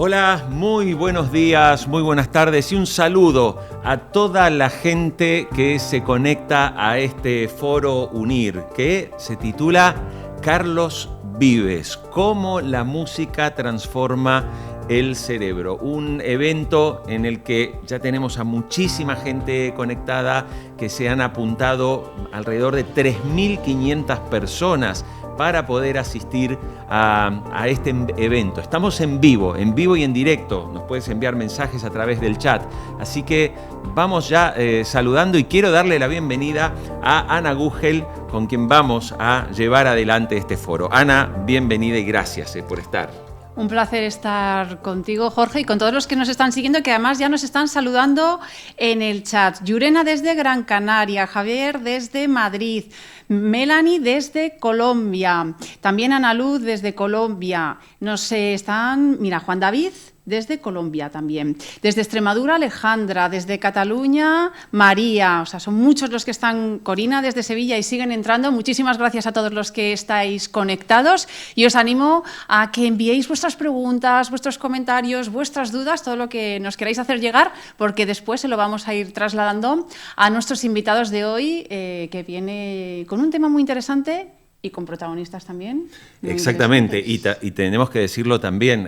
Hola, muy buenos días, muy buenas tardes y un saludo a toda la gente que se conecta a este foro UNIR que se titula Carlos Vives, cómo la música transforma el cerebro. Un evento en el que ya tenemos a muchísima gente conectada, que se han apuntado alrededor de 3.500 personas para poder asistir a este evento. Estamos en vivo y en directo. Nos puedes enviar mensajes a través del chat. Así que vamos ya saludando y quiero darle la bienvenida a Ana Gugel, con quien vamos a llevar adelante este foro. Ana, bienvenida y gracias por estar. Un placer estar contigo, Jorge, y con todos los que nos están siguiendo, que además ya nos están saludando en el chat. Yurena desde Gran Canaria, Javier desde Madrid, Melanie desde Colombia, también Ana Luz desde Colombia. Nos están, mira, Juan David desde Colombia también. Desde Extremadura, Alejandra. Desde Cataluña, María. O sea, son muchos los que están. Corina desde Sevilla y siguen entrando. Muchísimas gracias a todos los que estáis conectados y os animo a que enviéis vuestras preguntas, vuestros comentarios, vuestras dudas, todo lo que nos queráis hacer llegar, porque después se lo vamos a ir trasladando a nuestros invitados de hoy, que viene con un tema muy interesante y con protagonistas también. Exactamente, y tenemos que decirlo también,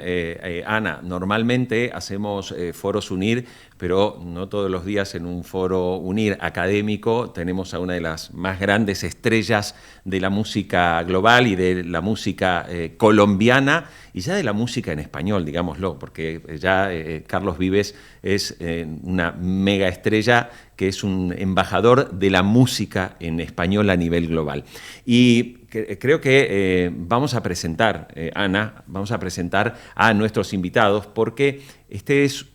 Ana, normalmente hacemos foros UNIR, pero no todos los días en un foro UNIR académico tenemos a una de las más grandes estrellas de la música global y de la música colombiana y ya de la música en español, digámoslo, porque ya Carlos Vives es una mega estrella que es un embajador de la música en español a nivel global. Y creo que vamos a presentar, Ana, vamos a presentar a nuestros invitados porque este es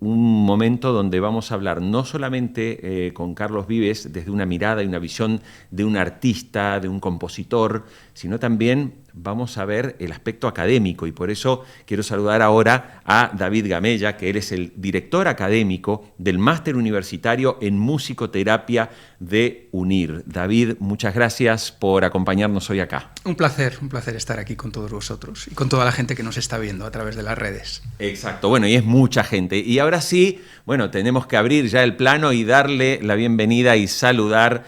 un momento donde vamos a hablar no solamente con Carlos Vives desde una mirada y una visión de un artista, de un compositor, sino también vamos a ver el aspecto académico y por eso quiero saludar ahora a David Gamella, que él es el director académico del Máster Universitario en Musicoterapia de UNIR. David, muchas gracias por acompañarnos hoy acá. Un placer estar aquí con todos vosotros y con toda la gente que nos está viendo a través de las redes. Exacto, bueno, y es mucha gente. Y ahora sí, bueno, tenemos que abrir ya el plano y darle la bienvenida y saludar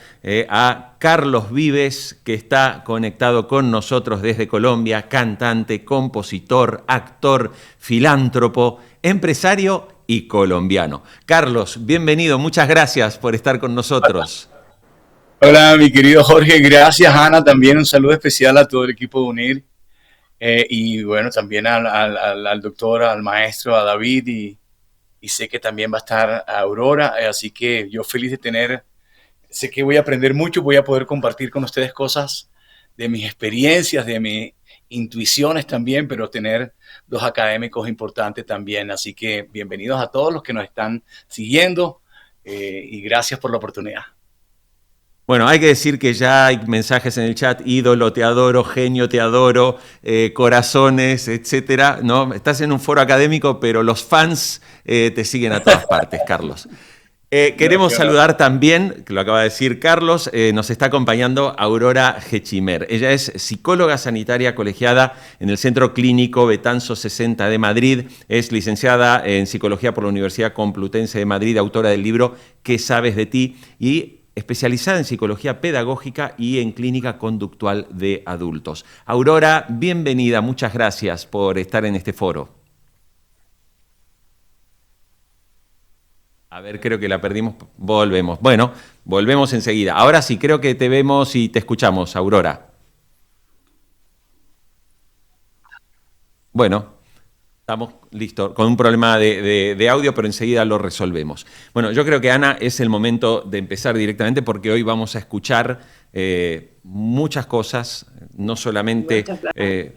a Carlos Vives, que está conectado con nosotros desde Colombia, cantante, compositor, actor, filántropo, empresario y colombiano. Carlos, bienvenido, muchas gracias por estar con nosotros. Hola, mi querido Jorge, gracias, Ana, también un saludo especial a todo el equipo de UNIR y bueno, también al doctor, al maestro, a David y sé que también va a estar Aurora, así que yo feliz de tener. Sé que voy a aprender mucho, voy a poder compartir con ustedes cosas de mis experiencias, de mis intuiciones también, pero tener dos académicos importantes también. Así que bienvenidos a todos los que nos están siguiendo y gracias por la oportunidad. Bueno, hay que decir que ya hay mensajes en el chat, ídolo, te adoro, genio, te adoro, corazones, etcétera, ¿no? Estás en un foro académico, pero los fans te siguen a todas partes, Carlos. Queremos saludar también, que lo acaba de decir Carlos, nos está acompañando Aurora Gechimer. Ella es psicóloga sanitaria colegiada en el Centro Clínico Betanzo 60 de Madrid, es licenciada en Psicología por la Universidad Complutense de Madrid, autora del libro ¿Qué sabes de ti? Y especializada en psicología pedagógica y en clínica conductual de adultos. Aurora, bienvenida, muchas gracias por estar en este foro. A ver, creo que la perdimos. Volvemos. Bueno, volvemos enseguida. Ahora sí, creo que te vemos y te escuchamos, Aurora. Bueno, estamos listos con un problema de audio, pero enseguida lo resolvemos. Bueno, yo creo que, Ana, es el momento de empezar directamente porque hoy vamos a escuchar muchas cosas, no solamente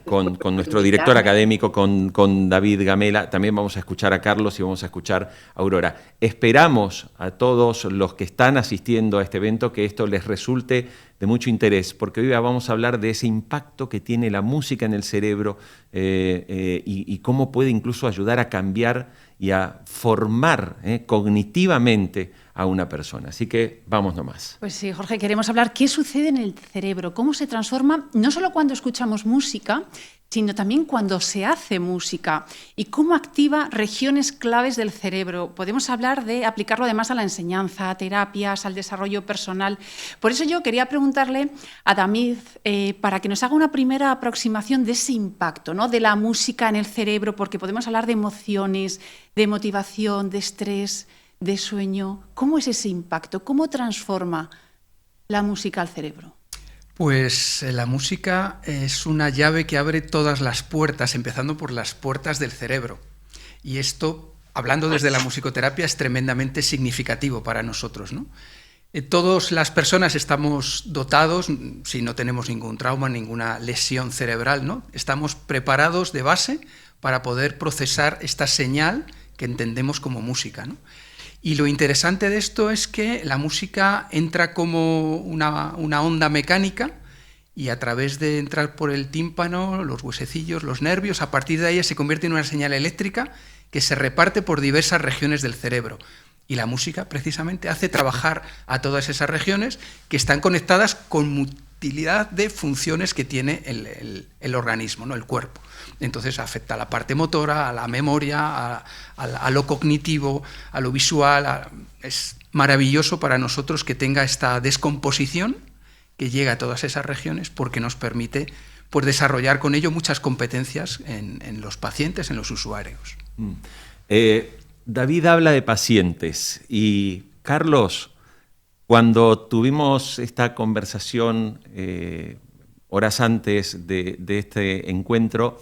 con nuestro director académico, con David Gamella, también vamos a escuchar a Carlos y vamos a escuchar a Aurora. Esperamos a todos los que están asistiendo a este evento que esto les resulte de mucho interés, porque hoy vamos a hablar de ese impacto que tiene la música en el cerebro y cómo puede incluso ayudar a cambiar y a formar cognitivamente a una persona. Así que vamos nomás. Pues sí, Jorge, queremos hablar qué sucede en el cerebro, cómo se transforma, no solo cuando escuchamos música, sino también cuando se hace música y cómo activa regiones claves del cerebro. Podemos hablar de aplicarlo además a la enseñanza, a terapias, al desarrollo personal. Por eso yo quería preguntarle a David para que nos haga una primera aproximación de ese impacto, ¿no?, de la música en el cerebro, porque podemos hablar de emociones, de motivación, de estrés, de sueño. ¿Cómo es ese impacto? ¿Cómo transforma la música al cerebro? Pues la música es una llave que abre todas las puertas, empezando por las puertas del cerebro. Y esto, hablando desde la musicoterapia, es tremendamente significativo para nosotros, ¿no? Todas las personas estamos dotados, si no tenemos ningún trauma, ninguna lesión cerebral, ¿no?, estamos preparados de base para poder procesar esta señal que entendemos como música, ¿no? Y lo interesante de esto es que la música entra como una onda mecánica y a través de entrar por el tímpano, los huesecillos, los nervios, a partir de ahí se convierte en una señal eléctrica que se reparte por diversas regiones del cerebro. Y la música precisamente hace trabajar a todas esas regiones que están conectadas con multiplicidad de funciones que tiene el organismo, ¿no?, el cuerpo. Entonces afecta a la parte motora, a la memoria, a lo cognitivo, a lo visual. Es maravilloso para nosotros que tenga esta descomposición que llega a todas esas regiones, porque nos permite, pues, desarrollar con ello muchas competencias en los pacientes, en los usuarios. David habla de pacientes y Carlos, cuando tuvimos esta conversación horas antes de este encuentro,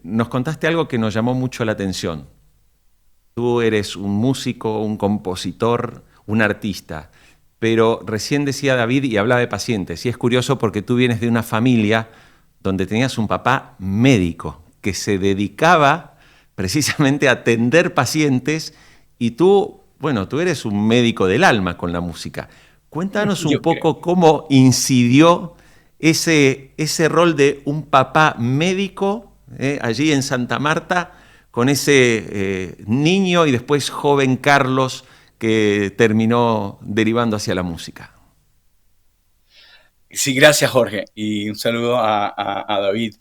nos contaste algo que nos llamó mucho la atención. Tú eres un músico, un compositor, un artista, pero recién decía David y hablaba de pacientes, y es curioso porque tú vienes de una familia donde tenías un papá médico que se dedicaba precisamente a atender pacientes, y tú, bueno, tú eres un médico del alma con la música. Cuéntanos un poco cómo incidió ese rol de un papá médico allí en Santa Marta, con ese niño y después joven Carlos que terminó derivando hacia la música. Sí, gracias, Jorge, y un saludo a David.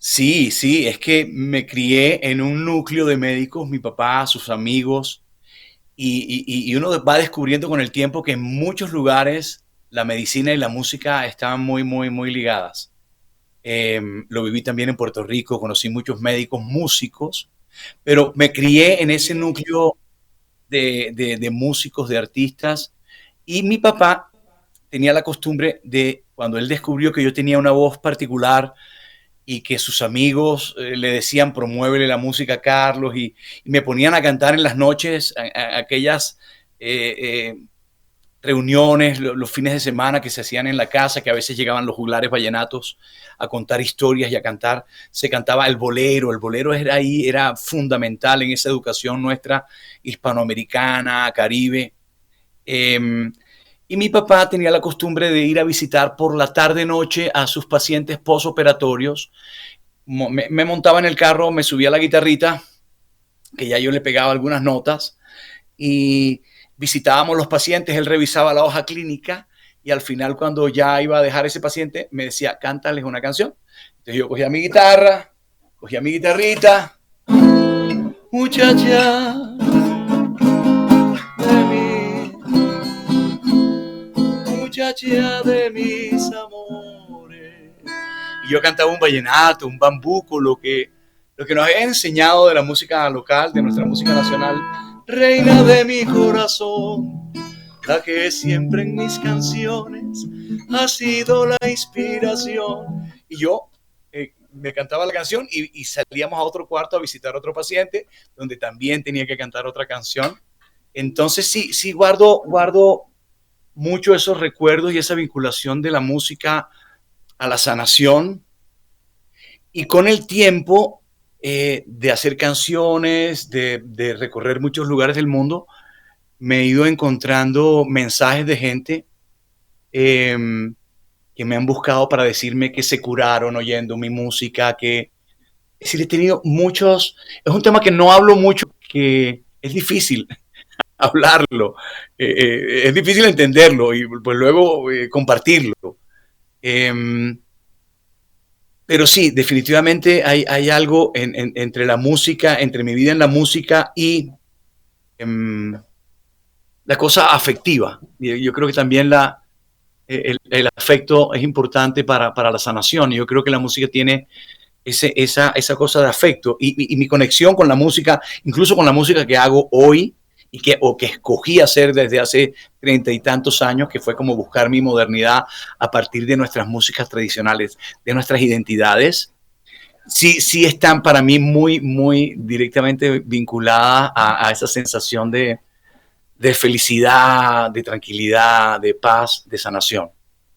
Sí, es que me crié en un núcleo de médicos, mi papá, sus amigos, y uno va descubriendo con el tiempo que en muchos lugares la medicina y la música estaban muy, muy, muy ligadas. Lo viví también en Puerto Rico, conocí muchos médicos, músicos, pero me crié en ese núcleo de músicos, de artistas, y mi papá tenía la costumbre de, cuando él descubrió que yo tenía una voz particular y que sus amigos le decían, promuévele la música a Carlos, y me ponían a cantar en las noches aquellas reuniones, los fines de semana que se hacían en la casa, que a veces llegaban los juglares vallenatos a contar historias y a cantar. Se cantaba el bolero era fundamental en esa educación nuestra hispanoamericana, caribe. Y mi papá tenía la costumbre de ir a visitar por la tarde-noche a sus pacientes posoperatorios. Me montaba en el carro, me subía a la guitarrita, que ya yo le pegaba algunas notas, y visitábamos los pacientes, él revisaba la hoja clínica, y al final, cuando ya iba a dejar ese paciente, me decía, cántales una canción. Entonces yo cogía mi guitarra, cogía mi guitarrita, muchacha de mis amores. Y yo cantaba un vallenato, un bambuco, lo que nos había enseñado de la música local, de nuestra música nacional. Reina de mi corazón, la que siempre en mis canciones ha sido la inspiración. Y yo me cantaba la canción y salíamos a otro cuarto a visitar a otro paciente, donde también tenía que cantar otra canción. Entonces sí guardo mucho esos recuerdos y esa vinculación de la música a la sanación. Y con el tiempo de hacer canciones, de recorrer muchos lugares del mundo, me he ido encontrando mensajes de gente que me han buscado para decirme que se curaron oyendo mi música, es decir, he tenido muchos, es un tema que no hablo mucho, que es difícil hablarlo, es difícil entenderlo y pues luego compartirlo. pero sí, definitivamente hay algo entre la música, entre mi vida en la música y la cosa afectiva. Yo creo que también el afecto es importante para la sanación. Yo creo que la música tiene esa cosa de afecto y mi conexión con la música, incluso con la música que hago hoy o que escogí hacer desde hace 30 y tantos años, que fue como buscar mi modernidad a partir de nuestras músicas tradicionales, de nuestras identidades. Sí están para mí muy, muy directamente vinculadas a esa sensación de felicidad, de tranquilidad, de paz, de sanación,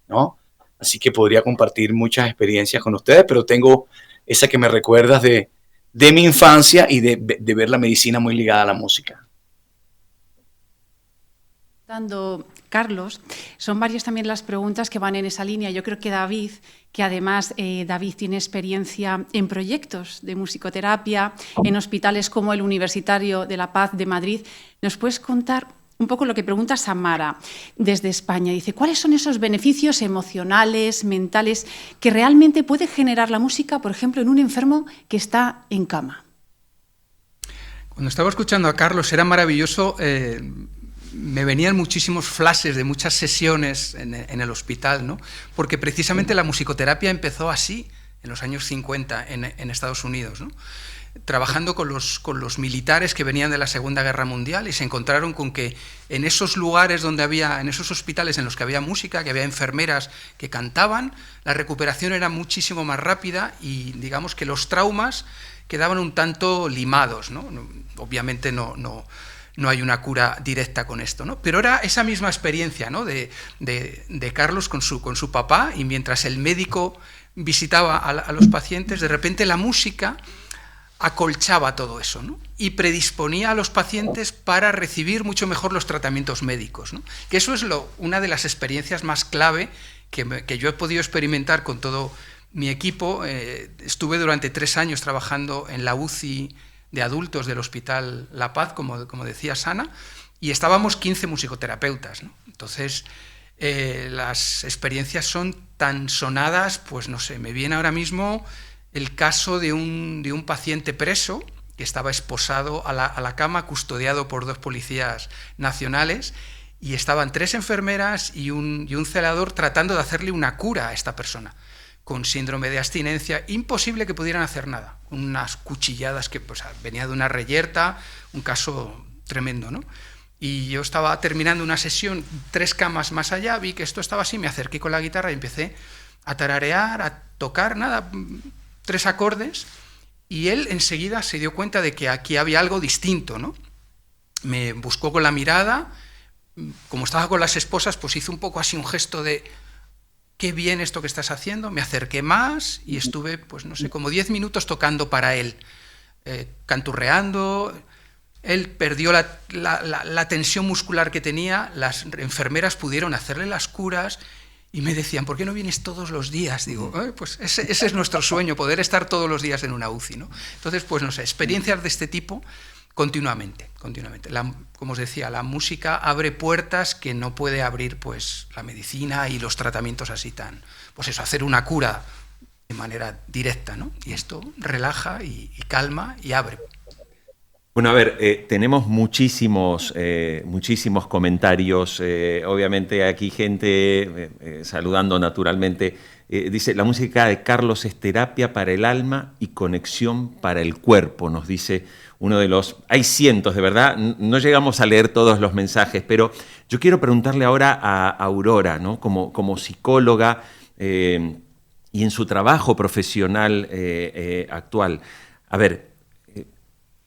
¿no? Así que podría compartir muchas experiencias con ustedes, pero tengo esa que me recuerdas de mi infancia y de ver la medicina muy ligada a la música. Carlos, son varias también las preguntas que van en esa línea. Yo creo que David, que además David tiene experiencia en proyectos de musicoterapia, en hospitales como el Universitario de la Paz de Madrid, ¿nos puedes contar un poco lo que pregunta Samara desde España? Dice, ¿cuáles son esos beneficios emocionales, mentales, que realmente puede generar la música, por ejemplo, en un enfermo que está en cama? Cuando estaba escuchando a Carlos era maravilloso. Me venían muchísimos flashes de muchas sesiones en el hospital, ¿no? Porque precisamente la musicoterapia empezó así, en los años 50, en Estados Unidos, ¿no? Trabajando con los militares que venían de la Segunda Guerra Mundial, y se encontraron con que en esos lugares donde había, en esos hospitales en los que había música, que había enfermeras que cantaban, la recuperación era muchísimo más rápida y digamos que los traumas quedaban un tanto limados, ¿no? Obviamente no hay una cura directa con esto, ¿no? Pero era esa misma experiencia, ¿no? de Carlos con su papá, y mientras el médico visitaba a los pacientes, de repente la música acolchaba todo eso, ¿no? Y predisponía a los pacientes para recibir mucho mejor los tratamientos médicos, ¿no? Que eso es una de las experiencias más clave que yo he podido experimentar con todo mi equipo. Estuve durante 3 años trabajando en la UCI de adultos del Hospital La Paz, como decía Sana, y estábamos 15 musicoterapeutas, ¿no? Entonces, las experiencias son tan sonadas, pues no sé, me viene ahora mismo el caso de un paciente preso que estaba esposado a la cama, custodiado por 2 policías nacionales, y estaban 3 enfermeras y un celador tratando de hacerle una cura a esta persona, con síndrome de abstinencia, imposible que pudieran hacer nada, unas cuchilladas que pues, venía de una reyerta, un caso tremendo, ¿no? Y yo estaba terminando una sesión 3 camas más allá, vi que esto estaba así, me acerqué con la guitarra y empecé a tararear, a tocar, 3 acordes, y él enseguida se dio cuenta de que aquí había algo distinto, ¿no? Me buscó con la mirada, como estaba con las esposas, pues hizo un poco así un gesto de qué bien esto que estás haciendo. Me acerqué más y estuve, pues no sé, como 10 minutos tocando para él, canturreando. Él perdió la tensión muscular que tenía, las enfermeras pudieron hacerle las curas y me decían, ¿por qué no vienes todos los días? Digo, pues ese es nuestro sueño, poder estar todos los días en una UCI, ¿no? Entonces, pues no sé, experiencias de este tipo continuamente. Como os decía, la música abre puertas que no puede abrir pues la medicina y los tratamientos así tan, pues eso, hacer una cura de manera directa, ¿no? Y esto relaja y calma y abre. Bueno, a ver, tenemos muchísimos comentarios. Obviamente aquí gente saludando naturalmente. Dice, la música de Carlos es terapia para el alma y conexión para el cuerpo, nos dice uno de los... Hay cientos, de verdad, no llegamos a leer todos los mensajes, pero yo quiero preguntarle ahora a Aurora, ¿no? Como psicóloga y en su trabajo profesional actual. A ver,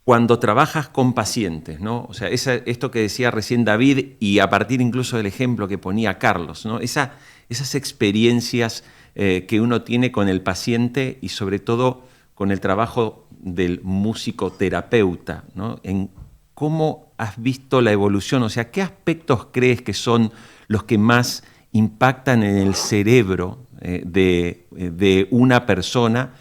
cuando trabajas con pacientes, ¿no? O sea, esto que decía recién David y a partir incluso del ejemplo que ponía Carlos, ¿no? Esas experiencias que uno tiene con el paciente y sobre todo con el trabajo del musicoterapeuta, ¿no? En cómo has visto la evolución, o sea, ¿qué aspectos crees que son los que más impactan en el cerebro de una persona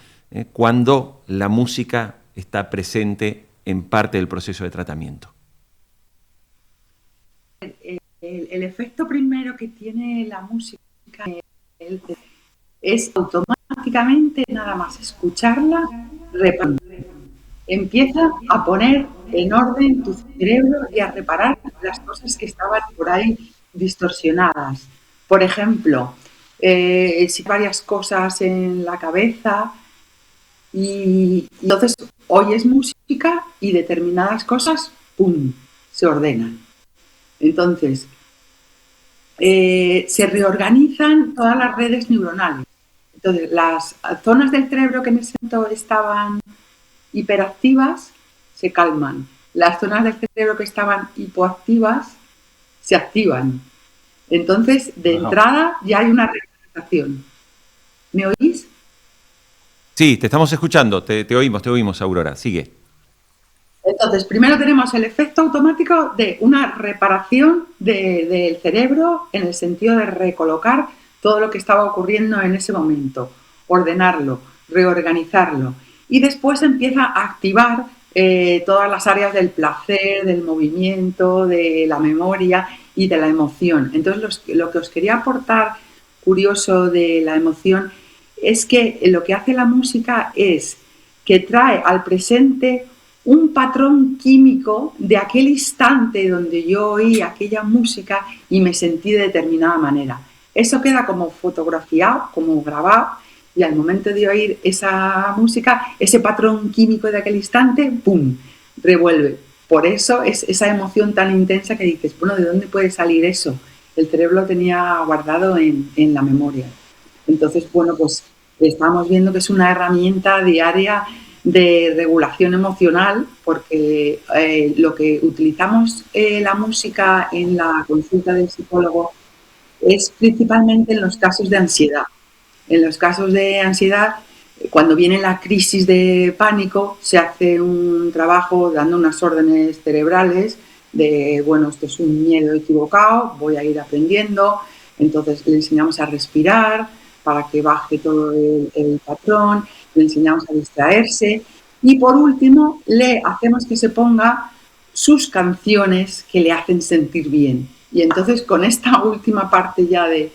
cuando la música está presente en parte del proceso de tratamiento? El efecto primero que tiene la música es el es automáticamente nada más escucharla, empieza a poner en orden tu cerebro y a reparar las cosas que estaban por ahí distorsionadas. Por ejemplo, si hay varias cosas en la cabeza y entonces oyes música y determinadas cosas, ¡pum!, se ordenan. Entonces, se reorganizan todas las redes neuronales. Entonces, las zonas del cerebro que en ese momento estaban hiperactivas se calman. Las zonas del cerebro que estaban hipoactivas se activan. Entonces, de entrada ya hay una reorganización. ¿Me oís? Sí, te estamos escuchando, te oímos, Aurora. Sigue. Entonces, primero tenemos el efecto automático de una reparación del cerebro en el sentido de recolocar todo lo que estaba ocurriendo en ese momento, ordenarlo, reorganizarlo. Y después empieza a activar todas las áreas del placer, del movimiento, de la memoria y de la emoción. Entonces, lo que os quería aportar curioso de la emoción es que lo que hace la música es que trae al presente un patrón químico de aquel instante donde yo oí aquella música y me sentí de determinada manera. Eso queda como fotografiado, como grabado, y al momento de oír esa música, ese patrón químico de aquel instante, ¡pum!, revuelve. Por eso es esa emoción tan intensa que dices, bueno, ¿de dónde puede salir eso? El cerebro lo tenía guardado en la memoria. Entonces, bueno, pues estamos viendo que es una herramienta diaria de regulación emocional, porque lo que utilizamos la música en la consulta del psicólogo es principalmente en los casos de ansiedad. En los casos de ansiedad, cuando viene la crisis de pánico, se hace un trabajo dando unas órdenes cerebrales de, bueno, esto es un miedo equivocado, voy a ir aprendiendo, entonces le enseñamos a respirar para que baje todo el patrón, le enseñamos a distraerse y por último le hacemos que se ponga sus canciones que le hacen sentir bien. Y entonces con esta última parte ya de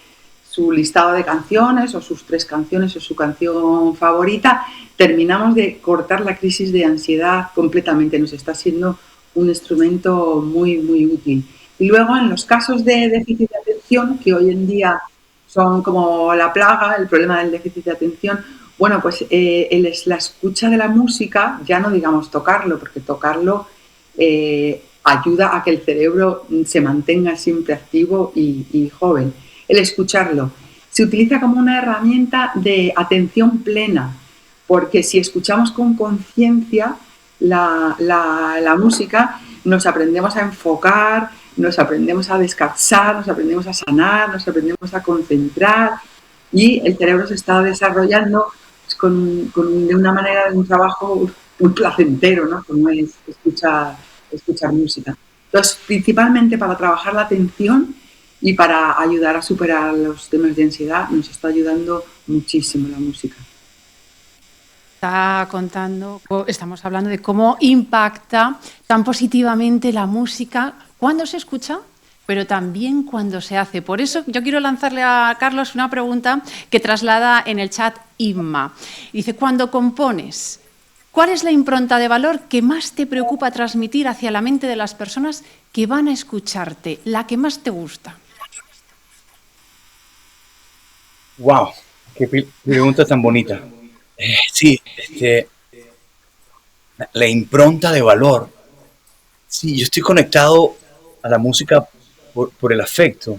su listado de canciones o sus 3 canciones o su canción favorita, terminamos de cortar la crisis de ansiedad completamente. Nos está siendo un instrumento muy, muy útil. Y luego en los casos de déficit de atención, que hoy en día son como la plaga, el problema del déficit de atención, bueno, pues la escucha de la música, ya no digamos tocarlo, porque tocarlo ayuda a que el cerebro se mantenga siempre activo y joven. El escucharlo se utiliza como una herramienta de atención plena, porque si escuchamos con conciencia la música, nos aprendemos a enfocar, nos aprendemos a descansar, nos aprendemos a sanar, nos aprendemos a concentrar y el cerebro se está desarrollando de una manera de un trabajo muy placentero, ¿no?, como es escuchar música. Entonces, principalmente para trabajar la atención y para ayudar a superar los temas de ansiedad, nos está ayudando muchísimo la música. Está contando, estamos hablando de cómo impacta tan positivamente la música cuando se escucha, pero también cuando se hace. Por eso yo quiero lanzarle a Carlos una pregunta que traslada en el chat Inma. Dice, cuando compones, ¿cuál es la impronta de valor que más te preocupa transmitir hacia la mente de las personas que van a escucharte, la que más te gusta? ¡Wow! ¡Qué pregunta tan bonita! Sí, la impronta de valor. Sí, yo estoy conectado a la música por el afecto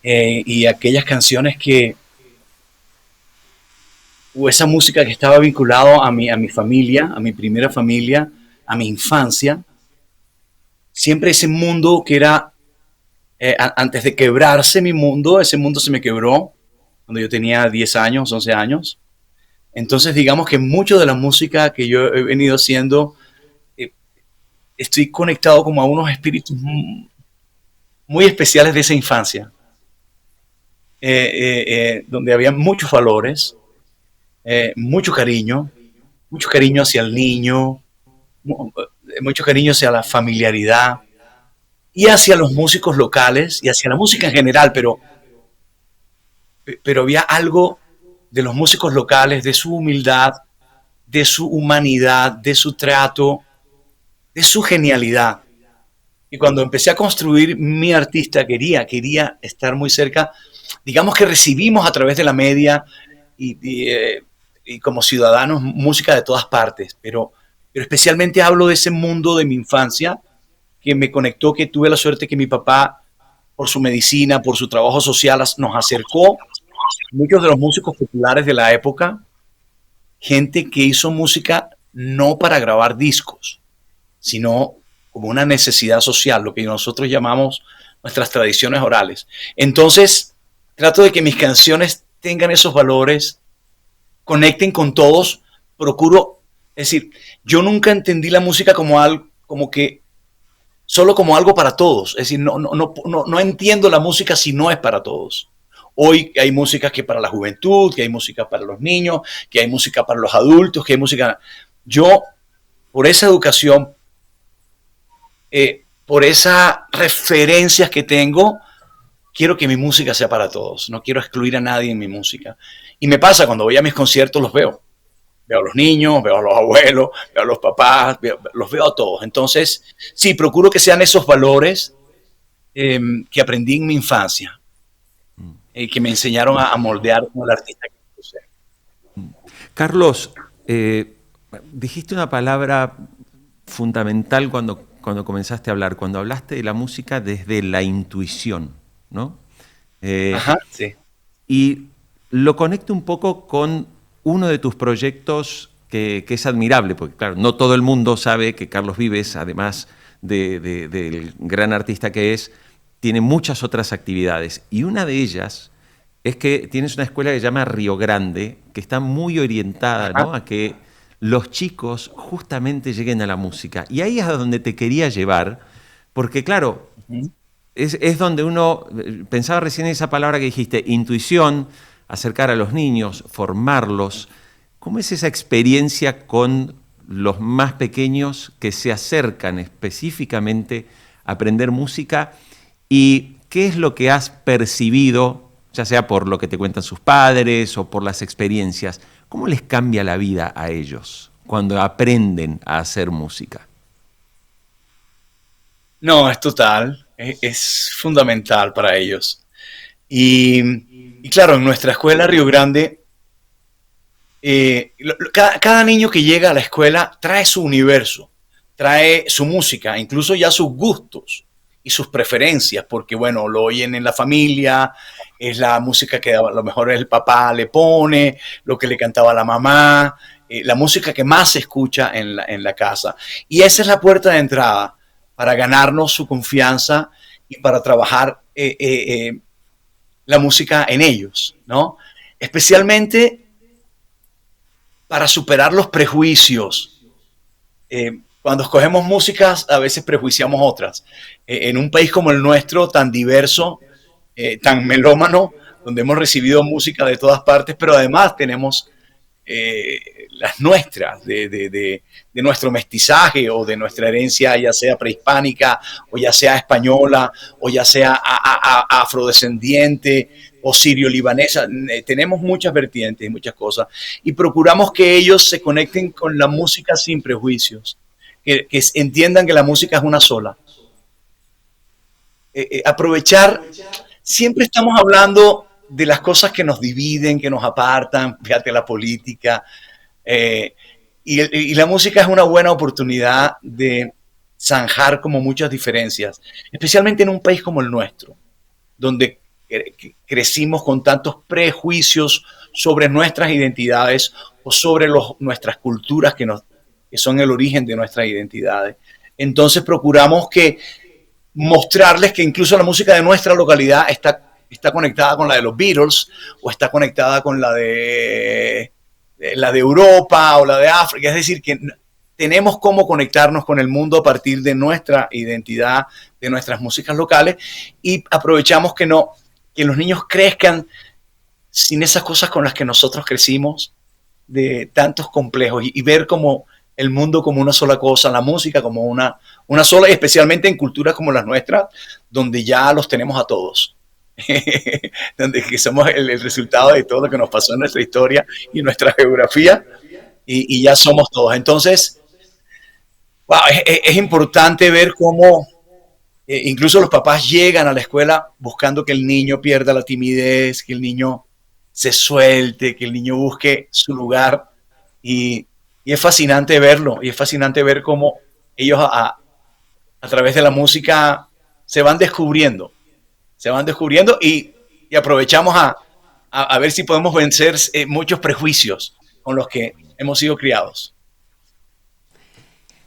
y aquellas canciones o esa música que estaba vinculado a mi familia, a mi primera familia, a mi infancia. Siempre ese mundo que era, antes de quebrarse mi mundo, ese mundo se me quebró cuando yo tenía 10 años, 11 años. Entonces, digamos que mucho de la música que yo he venido haciendo, estoy conectado como a unos espíritus muy especiales de esa infancia, donde había muchos valores, mucho cariño hacia el niño, mucho cariño hacia la familiaridad y hacia los músicos locales y hacia la música en general, pero había algo de los músicos locales, de su humildad, de su humanidad, de su trato, de su genialidad. Y cuando empecé a construir mi artista, quería estar muy cerca. Digamos que recibimos a través de la media y como ciudadanos música de todas partes, pero especialmente hablo de ese mundo de mi infancia que me conectó, que tuve la suerte que mi papá, por su medicina, por su trabajo social, nos acercó muchos de los músicos populares de la época, gente que hizo música no para grabar discos, sino como una necesidad social, lo que nosotros llamamos nuestras tradiciones orales. Entonces, trato de que mis canciones tengan esos valores, conecten con todos, procuro, es decir, yo nunca entendí la música como algo, como que solo como algo para todos, es decir, no entiendo la música si no es para todos. Hoy hay música que para la juventud, que hay música para los niños, que hay música para los adultos, que hay música... Yo, por esa educación, por esas referencias que tengo, quiero que mi música sea para todos. No quiero excluir a nadie en mi música. Y me pasa, cuando voy a mis conciertos los veo. Veo a los niños, veo a los abuelos, veo a los papás, los veo a todos. Entonces, sí, procuro que sean esos valores que aprendí en mi infancia. Que me enseñaron a moldear como el artista que yo soy. Carlos, dijiste una palabra fundamental cuando comenzaste a hablar, cuando hablaste de la música desde la intuición, ¿no? Ajá, sí. Y lo conecto un poco con uno de tus proyectos que es admirable, porque claro, no todo el mundo sabe que Carlos Vives, además del gran artista que es, tiene muchas otras actividades, y una de ellas es que tienes una escuela que se llama Río Grande, que está muy orientada, ¿no?, a que los chicos justamente lleguen a la música. Y ahí es a donde te quería llevar, porque claro, es donde uno, pensaba recién en esa palabra que dijiste, intuición, acercar a los niños, formarlos. ¿Cómo es esa experiencia con los más pequeños que se acercan específicamente a aprender música? ¿Y qué es lo que has percibido, ya sea por lo que te cuentan sus padres o por las experiencias? ¿Cómo les cambia la vida a ellos cuando aprenden a hacer música? No, es total, es fundamental para ellos. Y claro, en nuestra escuela Río Grande, cada niño que llega a la escuela trae su universo, trae su música, incluso ya sus gustos y sus preferencias, porque bueno, lo oyen en la familia, es la música que a lo mejor el papá le pone, lo que le cantaba la mamá, la música que más se escucha en la casa. Y esa es la puerta de entrada para ganarnos su confianza y para trabajar la música en ellos, ¿no? Especialmente para superar los prejuicios. Cuando escogemos músicas, a veces prejuiciamos otras. En un país como el nuestro, tan diverso, tan melómano, donde hemos recibido música de todas partes, pero además tenemos las nuestras, de nuestro mestizaje o de nuestra herencia, ya sea prehispánica, o ya sea española, o ya sea afrodescendiente, o sirio-libanesa. Tenemos muchas vertientes y muchas cosas, y procuramos que ellos se conecten con la música sin prejuicios, que entiendan que la música es una sola. Aprovechar, siempre estamos hablando de las cosas que nos dividen, que nos apartan, fíjate, la política, y la música es una buena oportunidad de zanjar como muchas diferencias, especialmente en un país como el nuestro, donde crecimos con tantos prejuicios sobre nuestras identidades o sobre nuestras culturas que son el origen de nuestras identidades. Entonces procuramos mostrarles que incluso la música de nuestra localidad está conectada con la de los Beatles, o está conectada con la de Europa o la de África. Es decir, que tenemos cómo conectarnos con el mundo a partir de nuestra identidad, de nuestras músicas locales, y aprovechamos que los niños crezcan sin esas cosas con las que nosotros crecimos, de tantos complejos, y ver como el mundo como una sola cosa, la música como una sola, y especialmente en culturas como las nuestras, donde ya los tenemos a todos. donde que somos el resultado de todo lo que nos pasó en nuestra historia y nuestra geografía, y ya somos todos. Entonces, wow, es importante ver cómo incluso los papás llegan a la escuela buscando que el niño pierda la timidez, que el niño se suelte, que el niño busque su lugar. Y es fascinante verlo, y es fascinante ver cómo ellos a través de la música se van descubriendo y aprovechamos a ver si podemos vencer muchos prejuicios con los que hemos sido criados.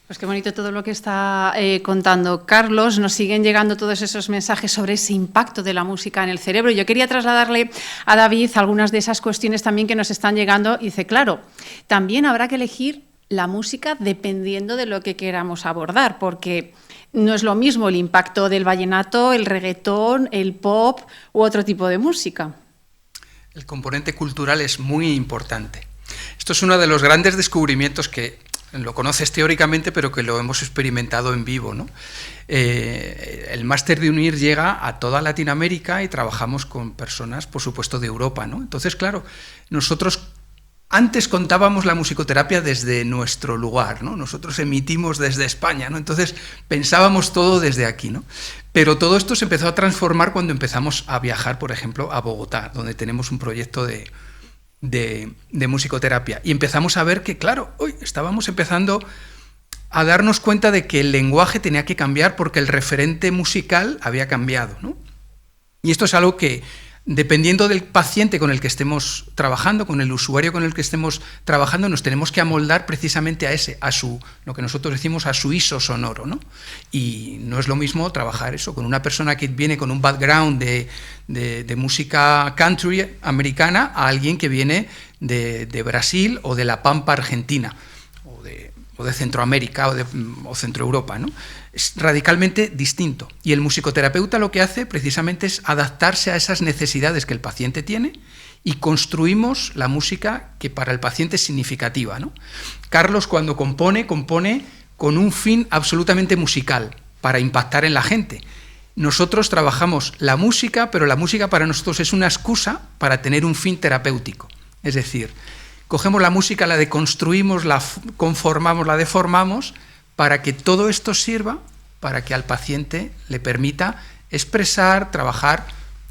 Pues qué bonito todo lo que está contando Carlos. Nos siguen llegando todos esos mensajes sobre ese impacto de la música en el cerebro. Yo quería trasladarle a David algunas de esas cuestiones también que nos están llegando. Y dice, claro, también habrá que elegir la música dependiendo de lo que queramos abordar, porque no es lo mismo el impacto del vallenato, el reggaetón, el pop u otro tipo de música. El componente cultural es muy importante. Esto es uno de los grandes descubrimientos que lo conoces teóricamente, pero que lo hemos experimentado en vivo, ¿no? El máster de UNIR llega a toda Latinoamérica y trabajamos con personas, por supuesto, de Europa, ¿no? Entonces, claro, nosotros antes contábamos la musicoterapia desde nuestro lugar, ¿no? Nosotros emitimos desde España, ¿no? Entonces pensábamos todo desde aquí, ¿no? Pero todo esto se empezó a transformar cuando empezamos a viajar, por ejemplo, a Bogotá, donde tenemos un proyecto de musicoterapia. Y empezamos a ver que, claro, estábamos empezando a darnos cuenta de que el lenguaje tenía que cambiar porque el referente musical había cambiado, ¿no? Y esto es algo que, dependiendo del paciente con el que estemos trabajando, con el usuario con el que estemos trabajando, nos tenemos que amoldar precisamente a su, lo que nosotros decimos, a su ISO sonoro, ¿no? Y no es lo mismo trabajar eso con una persona que viene con un background de música country americana a alguien que viene de Brasil o de la Pampa Argentina o de Centroamérica o Centroeuropa, ¿no? Es radicalmente distinto. Y el musicoterapeuta lo que hace precisamente es adaptarse a esas necesidades que el paciente tiene y construimos la música que para el paciente es significativa, ¿no? Carlos, cuando compone con un fin absolutamente musical, para impactar en la gente. Nosotros trabajamos la música, pero la música para nosotros es una excusa para tener un fin terapéutico. Es decir, cogemos la música, la deconstruimos, la conformamos, la deformamos, para que todo esto sirva para que al paciente le permita expresar, trabajar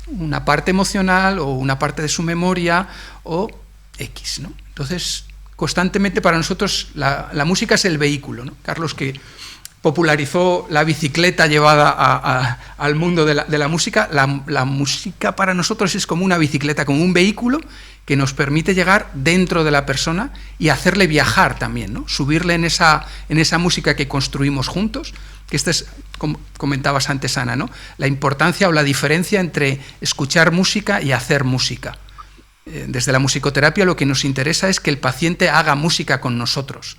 una parte emocional o una parte de su memoria o X, ¿no? Entonces, constantemente para nosotros la música es el vehículo, ¿no? Carlos, que popularizó la bicicleta llevada al mundo de la música, la música para nosotros es como una bicicleta, como un vehículo que nos permite llegar dentro de la persona y hacerle viajar también, ¿no? Subirle en esa música que construimos juntos, que esta es, como comentabas antes, Ana, ¿no? La importancia o la diferencia entre escuchar música y hacer música. Desde la musicoterapia lo que nos interesa es que el paciente haga música con nosotros.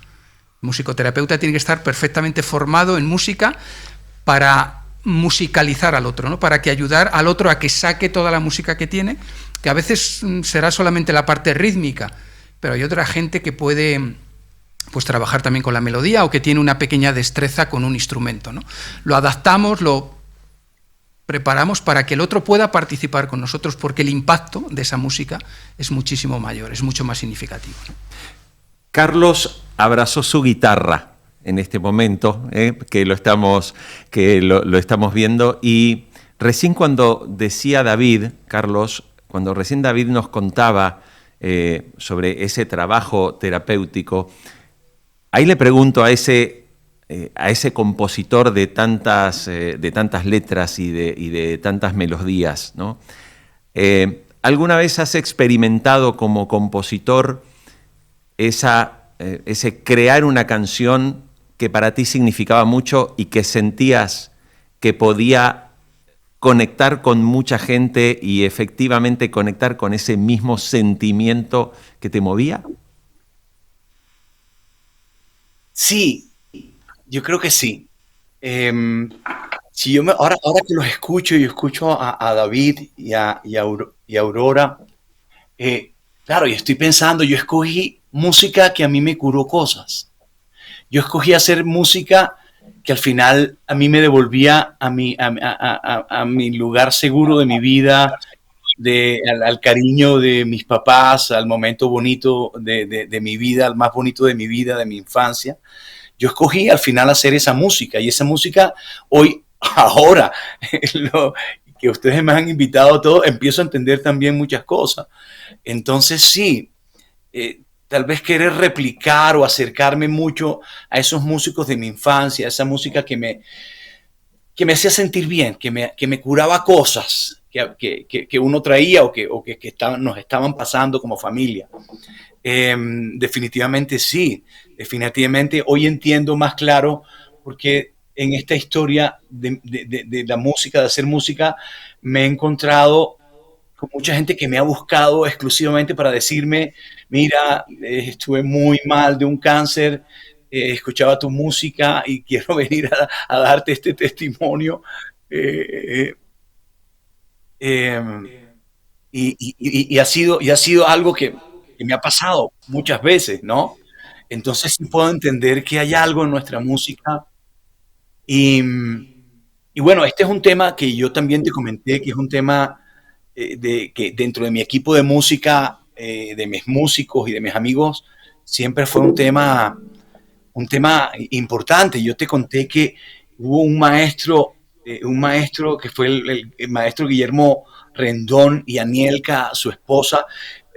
El musicoterapeuta tiene que estar perfectamente formado en música para musicalizar al otro, ¿no? Para que ayudar al otro a que saque toda la música que tiene, que a veces será solamente la parte rítmica, pero hay otra gente que puede pues trabajar también con la melodía o que tiene una pequeña destreza con un instrumento, ¿no? Lo adaptamos, lo preparamos para que el otro pueda participar con nosotros, porque el impacto de esa música es muchísimo mayor, es mucho más significativo, ¿no? Carlos abrazó su guitarra en este momento, que lo estamos viendo, y recién cuando decía David, Carlos, cuando recién David nos contaba sobre ese trabajo terapéutico, ahí le pregunto a ese compositor de tantas letras y de tantas melodías, ¿no? ¿Alguna vez has experimentado como compositor ese crear una canción que para ti significaba mucho y que sentías que podía conectar con mucha gente y efectivamente conectar con ese mismo sentimiento que te movía? Sí, yo creo que sí. Si ahora que los escucho y escucho a David y a Aurora, claro, y estoy pensando, yo escogí música que a mí me curó cosas. Yo escogí hacer música que al final a mí me devolvía a mi lugar seguro de mi vida, al cariño de mis papás, al momento bonito de mi vida, al más bonito de mi vida, de mi infancia. Yo escogí al final hacer esa música, y esa música hoy, ahora, que ustedes me han invitado a todo, empiezo a entender también muchas cosas. Entonces sí, tal vez querer replicar o acercarme mucho a esos músicos de mi infancia, a esa música que me hacía sentir bien, que me curaba cosas que uno traía o que nos estaban pasando como familia. Definitivamente sí, definitivamente hoy entiendo más claro porque en esta historia de la música, de hacer música, me he encontrado con mucha gente que me ha buscado exclusivamente para decirme, mira, estuve muy mal de un cáncer, escuchaba tu música y quiero venir a darte este testimonio. Y ha sido algo que me ha pasado muchas veces, ¿no? Entonces sí puedo entender que hay algo en nuestra música. Y, y bueno, este es un tema que yo también te comenté, que es un tema que dentro de mi equipo de música, de mis músicos y de mis amigos, siempre fue un tema importante. Yo te conté que hubo un maestro que fue el maestro Guillermo Rendón, y Anielka, su esposa,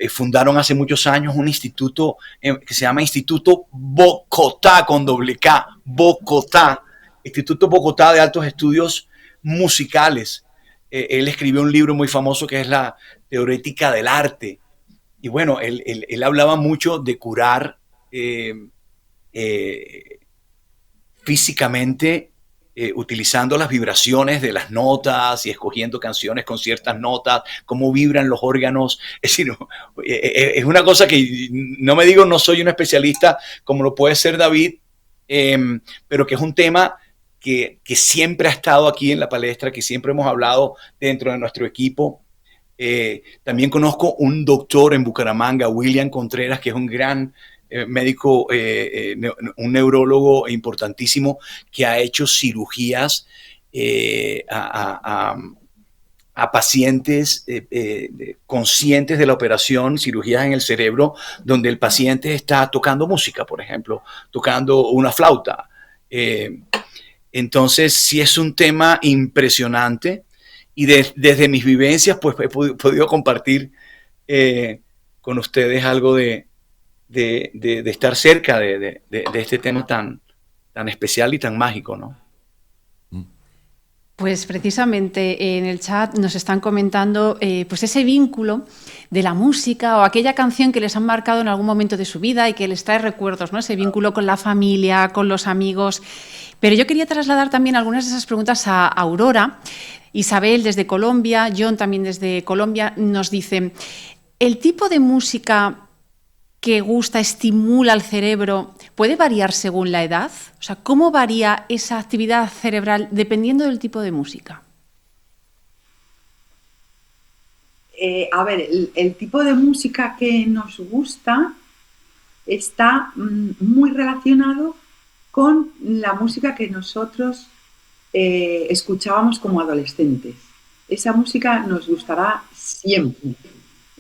fundaron hace muchos años un instituto que se llama Instituto Bogotá, con doble K, Bogotá, Instituto Bogotá de Altos Estudios Musicales. Él escribió un libro muy famoso que es La Teorética del Arte. Y bueno, él hablaba mucho de curar físicamente, utilizando las vibraciones de las notas y escogiendo canciones con ciertas notas, cómo vibran los órganos. Es decir, es una cosa que no soy un especialista como lo puede ser David, pero que es un tema que siempre ha estado aquí en la palestra, que siempre hemos hablado dentro de nuestro equipo. También conozco un doctor en Bucaramanga, William Contreras, que es un gran médico, un neurólogo importantísimo, que ha hecho cirugías a pacientes conscientes de la operación, cirugías en el cerebro, donde el paciente está tocando música, por ejemplo, tocando una flauta. Entonces, sí es un tema impresionante, y desde mis vivencias, pues he podido compartir con ustedes algo de estar cerca de este tema tan especial y tan mágico, ¿no? Pues precisamente en el chat nos están comentando pues ese vínculo de la música o aquella canción que les han marcado en algún momento de su vida y que les trae recuerdos, ¿no? Ese vínculo con la familia, con los amigos. Pero yo quería trasladar también algunas de esas preguntas a Aurora. Isabel desde Colombia, John también desde Colombia, nos dice, ¿el tipo de música que gusta, estimula el cerebro, puede variar según la edad? O sea, ¿cómo varía esa actividad cerebral dependiendo del tipo de música? A ver, el tipo de música que nos gusta está muy relacionado con la música que nosotros escuchábamos como adolescentes. Esa música nos gustará siempre.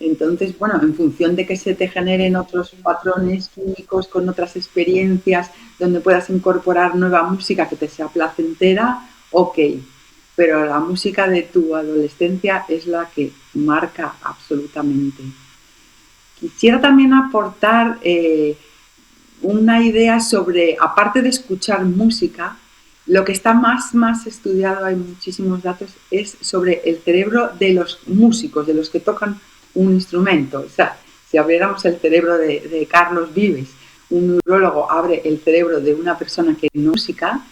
Entonces, bueno, en función de que se te generen otros patrones químicos con otras experiencias donde puedas incorporar nueva música que te sea placentera, ok. Pero la música de tu adolescencia es la que marca absolutamente. Quisiera también aportar una idea sobre, aparte de escuchar música, lo que está más estudiado, hay muchísimos datos, es sobre el cerebro de los músicos, de los que tocan un instrumento. O sea, si abriéramos el cerebro de Carlos Vives, un neurólogo abre el cerebro de una persona que no música,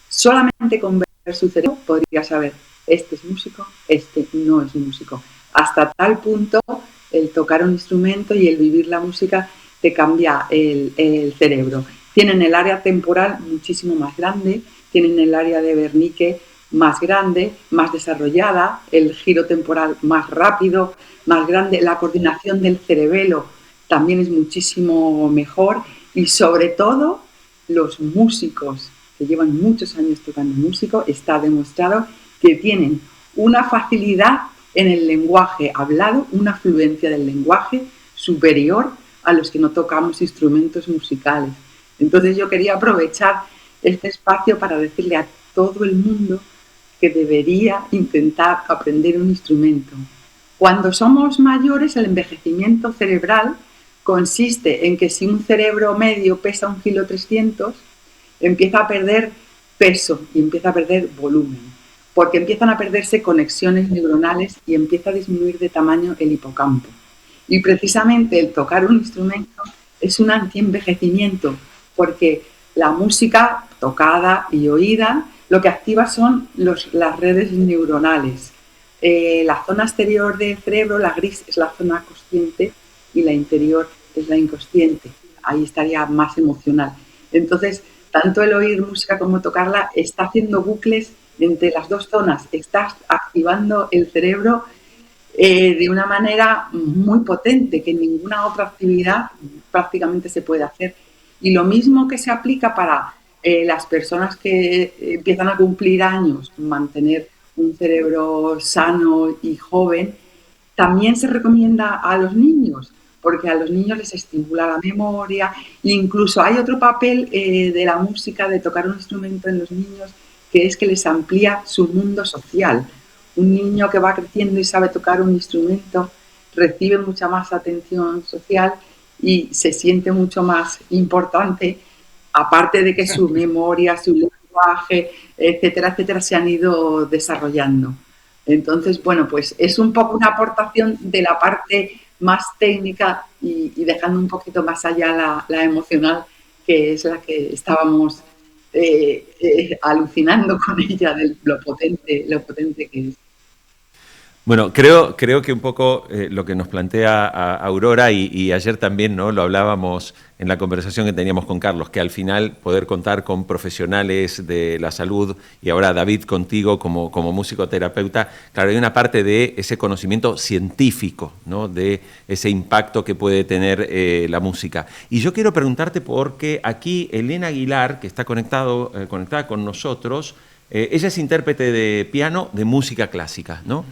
solamente con ver su cerebro podría saber, este es músico, este no es músico. Hasta tal punto, el tocar un instrumento y el vivir la música te cambia el cerebro. Tienen el área temporal muchísimo más grande, tienen el área de Wernicke más grande, más desarrollada, el giro temporal más rápido, más grande, la coordinación del cerebelo también es muchísimo mejor, y sobre todo los músicos que llevan muchos años tocando música, está demostrado que tienen una facilidad en el lenguaje hablado, una fluencia del lenguaje superior a los que no tocamos instrumentos musicales. Entonces yo quería aprovechar este espacio para decirle a todo el mundo que debería intentar aprender un instrumento. Cuando somos mayores, el envejecimiento cerebral consiste en que si un cerebro medio pesa 1,3 kg, empieza a perder peso y empieza a perder volumen, porque empiezan a perderse conexiones neuronales y empieza a disminuir de tamaño el hipocampo. Y precisamente el tocar un instrumento es un antienvejecimiento, porque la música tocada y oída lo que activa son las redes neuronales. La zona exterior del cerebro, la gris, es la zona consciente y la interior es la inconsciente. Ahí estaría más emocional. Entonces, tanto el oír música como tocarla está haciendo bucles entre las dos zonas. Está activando el cerebro de una manera muy potente, que en ninguna otra actividad prácticamente se puede hacer. Y lo mismo que se aplica para las personas que empiezan a cumplir años, mantener un cerebro sano y joven, también se recomienda a los niños, porque a los niños les estimula la memoria. Incluso hay otro papel de la música, de tocar un instrumento en los niños, que es que les amplía su mundo social. Un niño que va creciendo y sabe tocar un instrumento recibe mucha más atención social y se siente mucho más importante, aparte de que su memoria, su lenguaje, etcétera, etcétera, se han ido desarrollando. Entonces, bueno, pues es un poco una aportación de la parte más técnica y dejando un poquito más allá la emocional, que es la que estábamos alucinando con ella, de lo potente que es. Bueno, creo que un poco lo que nos plantea Aurora y ayer también, ¿no?, lo hablábamos en la conversación que teníamos con Carlos, que al final poder contar con profesionales de la salud y ahora David contigo como musicoterapeuta, claro, hay una parte de ese conocimiento científico, ¿no?, de ese impacto que puede tener la música. Y yo quiero preguntarte porque aquí Elena Aguilar, que está conectada con nosotros, ella es intérprete de piano de música clásica, ¿no?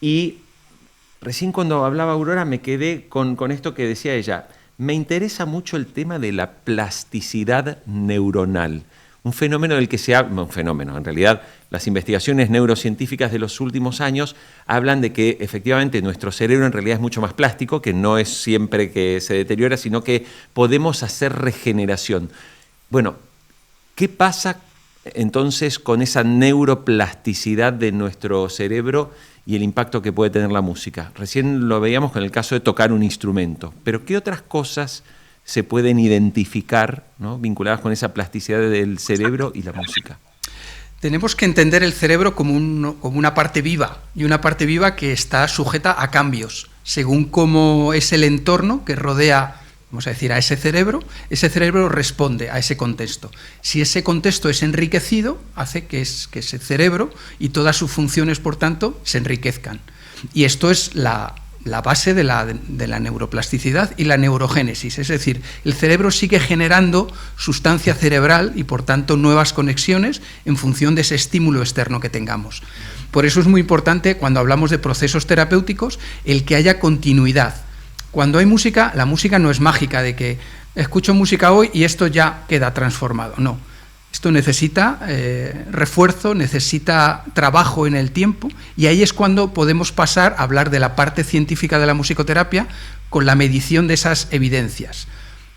Y recién cuando hablaba Aurora me quedé con esto que decía ella. Me interesa mucho el tema de la plasticidad neuronal, un fenómeno del que se habla, en realidad las investigaciones neurocientíficas de los últimos años hablan de que efectivamente nuestro cerebro en realidad es mucho más plástico, que no es siempre que se deteriora, sino que podemos hacer regeneración. Bueno, ¿qué pasa entonces con esa neuroplasticidad de nuestro cerebro y el impacto que puede tener la música? Recién lo veíamos con el caso de tocar un instrumento, pero ¿qué otras cosas se pueden identificar, ¿no?, vinculadas con esa plasticidad del cerebro y la música? Tenemos que entender el cerebro como una parte viva, y una parte viva que está sujeta a cambios, según cómo es el entorno que rodea, vamos a decir, a ese cerebro responde a ese contexto. Si ese contexto es enriquecido, hace que ese cerebro y todas sus funciones, por tanto, se enriquezcan. Y esto es la base de la neuroplasticidad y la neurogénesis, es decir, el cerebro sigue generando sustancia cerebral y, por tanto, nuevas conexiones en función de ese estímulo externo que tengamos. Por eso es muy importante, cuando hablamos de procesos terapéuticos, el que haya continuidad. Cuando hay música, la música no es mágica, de que escucho música hoy y esto ya queda transformado. No, esto necesita refuerzo, necesita trabajo en el tiempo, y ahí es cuando podemos pasar a hablar de la parte científica de la musicoterapia con la medición de esas evidencias.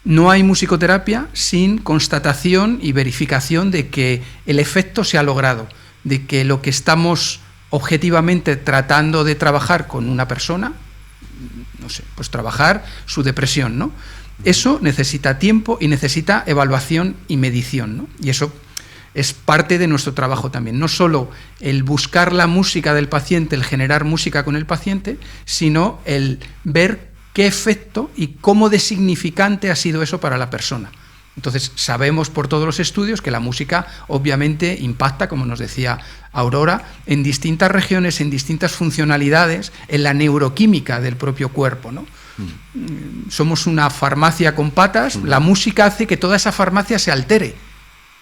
No hay musicoterapia sin constatación y verificación de que el efecto se ha logrado, de que lo que estamos objetivamente tratando de trabajar con una persona, no sé, pues trabajar su depresión, ¿no? Eso necesita tiempo y necesita evaluación y medición, ¿no? Y eso es parte de nuestro trabajo también. No solo el buscar la música del paciente, el generar música con el paciente, sino el ver qué efecto y cómo de significante ha sido eso para la persona. Entonces, sabemos por todos los estudios que la música obviamente impacta, como nos decía Aurora, en distintas regiones, en distintas funcionalidades, en la neuroquímica del propio cuerpo, ¿no? Somos una farmacia con patas, la música hace que toda esa farmacia se altere.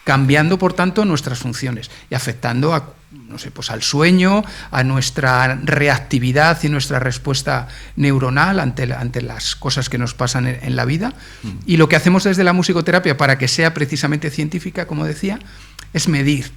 cambiando por tanto nuestras funciones y afectando a, no sé, pues al sueño, a nuestra reactividad y nuestra respuesta neuronal ante las cosas que nos pasan en la vida. Y lo que hacemos desde la musicoterapia, para que sea precisamente científica, como decía, es medir,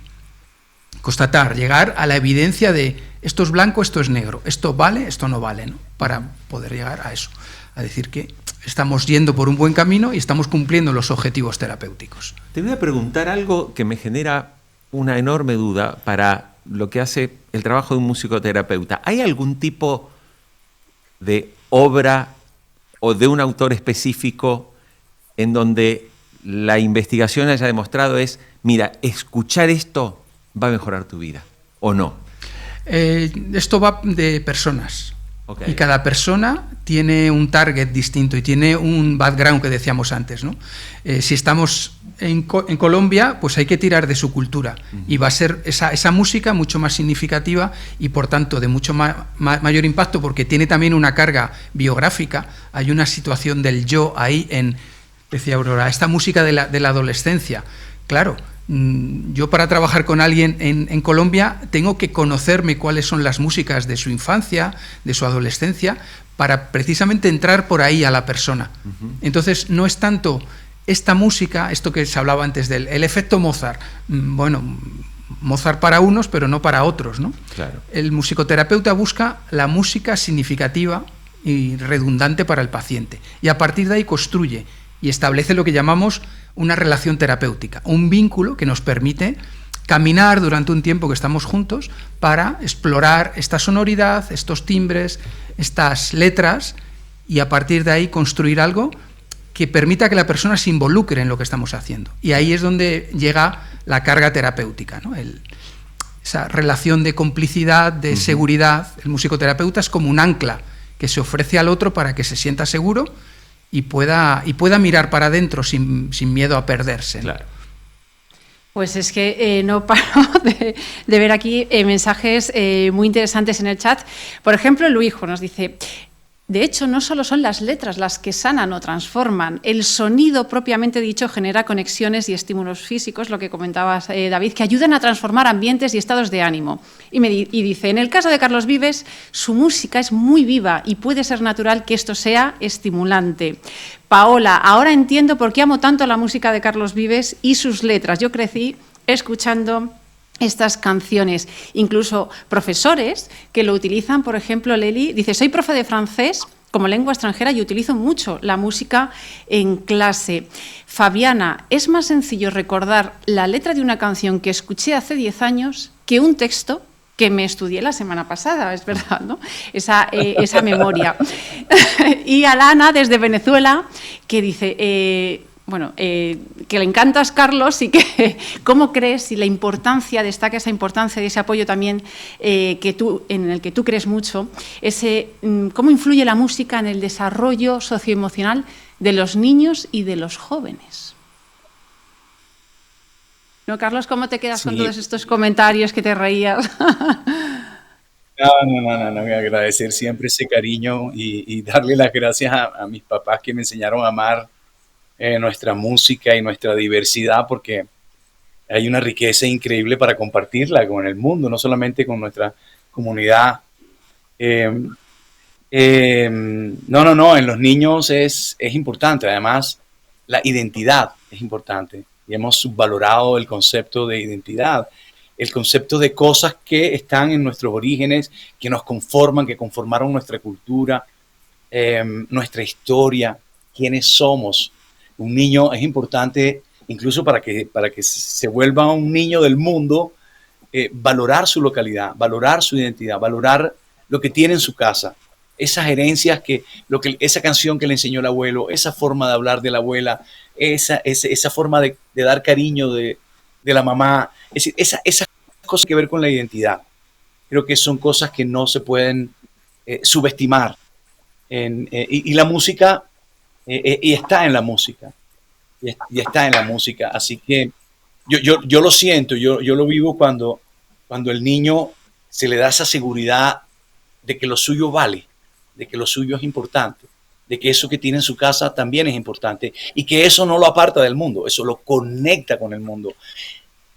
constatar, llegar a la evidencia de esto es blanco, esto es negro, esto vale, esto no vale, ¿no? Para poder llegar a eso, a decir que estamos yendo por un buen camino y estamos cumpliendo los objetivos terapéuticos. Te voy a preguntar algo que me genera una enorme duda para lo que hace el trabajo de un musicoterapeuta. ¿Hay algún tipo de obra o de un autor específico en donde la investigación haya demostrado mira, escuchar esto va a mejorar tu vida, o no? Esto va de personas. Okay. Y cada persona tiene un target distinto y tiene un background que decíamos antes, ¿no? Si estamos en Colombia, pues hay que tirar de su cultura. Y va a ser esa música mucho más significativa y, por tanto, de mucho mayor impacto, porque tiene también una carga biográfica. Hay una situación del yo ahí decía Aurora, esta música de la adolescencia. Claro, yo para trabajar con alguien en Colombia tengo que conocerme cuáles son las músicas de su infancia, de su adolescencia, para precisamente entrar por ahí a la persona. Entonces no es tanto esta música, esto que se hablaba antes del efecto Mozart. Bueno, Mozart para unos, pero no para otros, ¿no? Claro. El musicoterapeuta busca la música significativa y redundante para el paciente, y a partir de ahí construye y establece lo que llamamos una relación terapéutica, un vínculo que nos permite caminar durante un tiempo que estamos juntos para explorar esta sonoridad, estos timbres, estas letras, y a partir de ahí construir algo que permita que la persona se involucre en lo que estamos haciendo. Y ahí es donde llega la carga terapéutica, ¿no? Esa relación de complicidad, de seguridad. El musicoterapeuta es como un ancla que se ofrece al otro para que se sienta seguro y pueda mirar para adentro sin miedo a perderse, ¿no? Claro. Pues es que no paro de ver aquí mensajes muy interesantes en el chat. Por ejemplo, Luijo nos dice: de hecho, no solo son las letras las que sanan o transforman, el sonido propiamente dicho genera conexiones y estímulos físicos, lo que comentabas, David, que ayudan a transformar ambientes y estados de ánimo. Y dice, en el caso de Carlos Vives, su música es muy viva y puede ser natural que esto sea estimulante. Paola, ahora entiendo por qué amo tanto la música de Carlos Vives y sus letras. Yo crecí escuchando estas canciones, incluso profesores que lo utilizan. Por ejemplo, Leli dice, soy profe de francés como lengua extranjera y utilizo mucho la música en clase. Fabiana, es más sencillo recordar la letra de una canción que escuché hace 10 años que un texto que me estudié la semana pasada, es verdad, ¿no? Esa memoria. Y Alana, desde Venezuela, que dice... que le encantas, Carlos, y que cómo crees, y la importancia, destaca esa importancia de ese apoyo también en el que tú crees mucho, cómo influye la música en el desarrollo socioemocional de los niños y de los jóvenes. ¿No, Carlos? ¿Cómo te quedas con todos estos comentarios que te reías? No, agradecer siempre ese cariño y darle las gracias a mis papás que me enseñaron a amar nuestra música y nuestra diversidad, porque hay una riqueza increíble para compartirla con el mundo, no solamente con nuestra comunidad. En los niños es importante, además la identidad es importante y hemos subvalorado el concepto de identidad, el concepto de cosas que están en nuestros orígenes, que nos conforman, que conformaron nuestra cultura, nuestra historia, quiénes somos. Un niño es importante, incluso para que se vuelva un niño del mundo, valorar su localidad, valorar su identidad, valorar lo que tiene en su casa, esas herencias, esa canción que le enseñó el abuelo, esa forma de hablar de la abuela, esa forma de dar cariño de la mamá, esas cosas que ver con la identidad. Creo que son cosas que no se pueden subestimar. Y la música... y está en la música, y está en la música, así que yo lo siento, yo lo vivo cuando el niño se le da esa seguridad de que lo suyo vale, de que lo suyo es importante, de que eso que tiene en su casa también es importante y que eso no lo aparta del mundo, eso lo conecta con el mundo.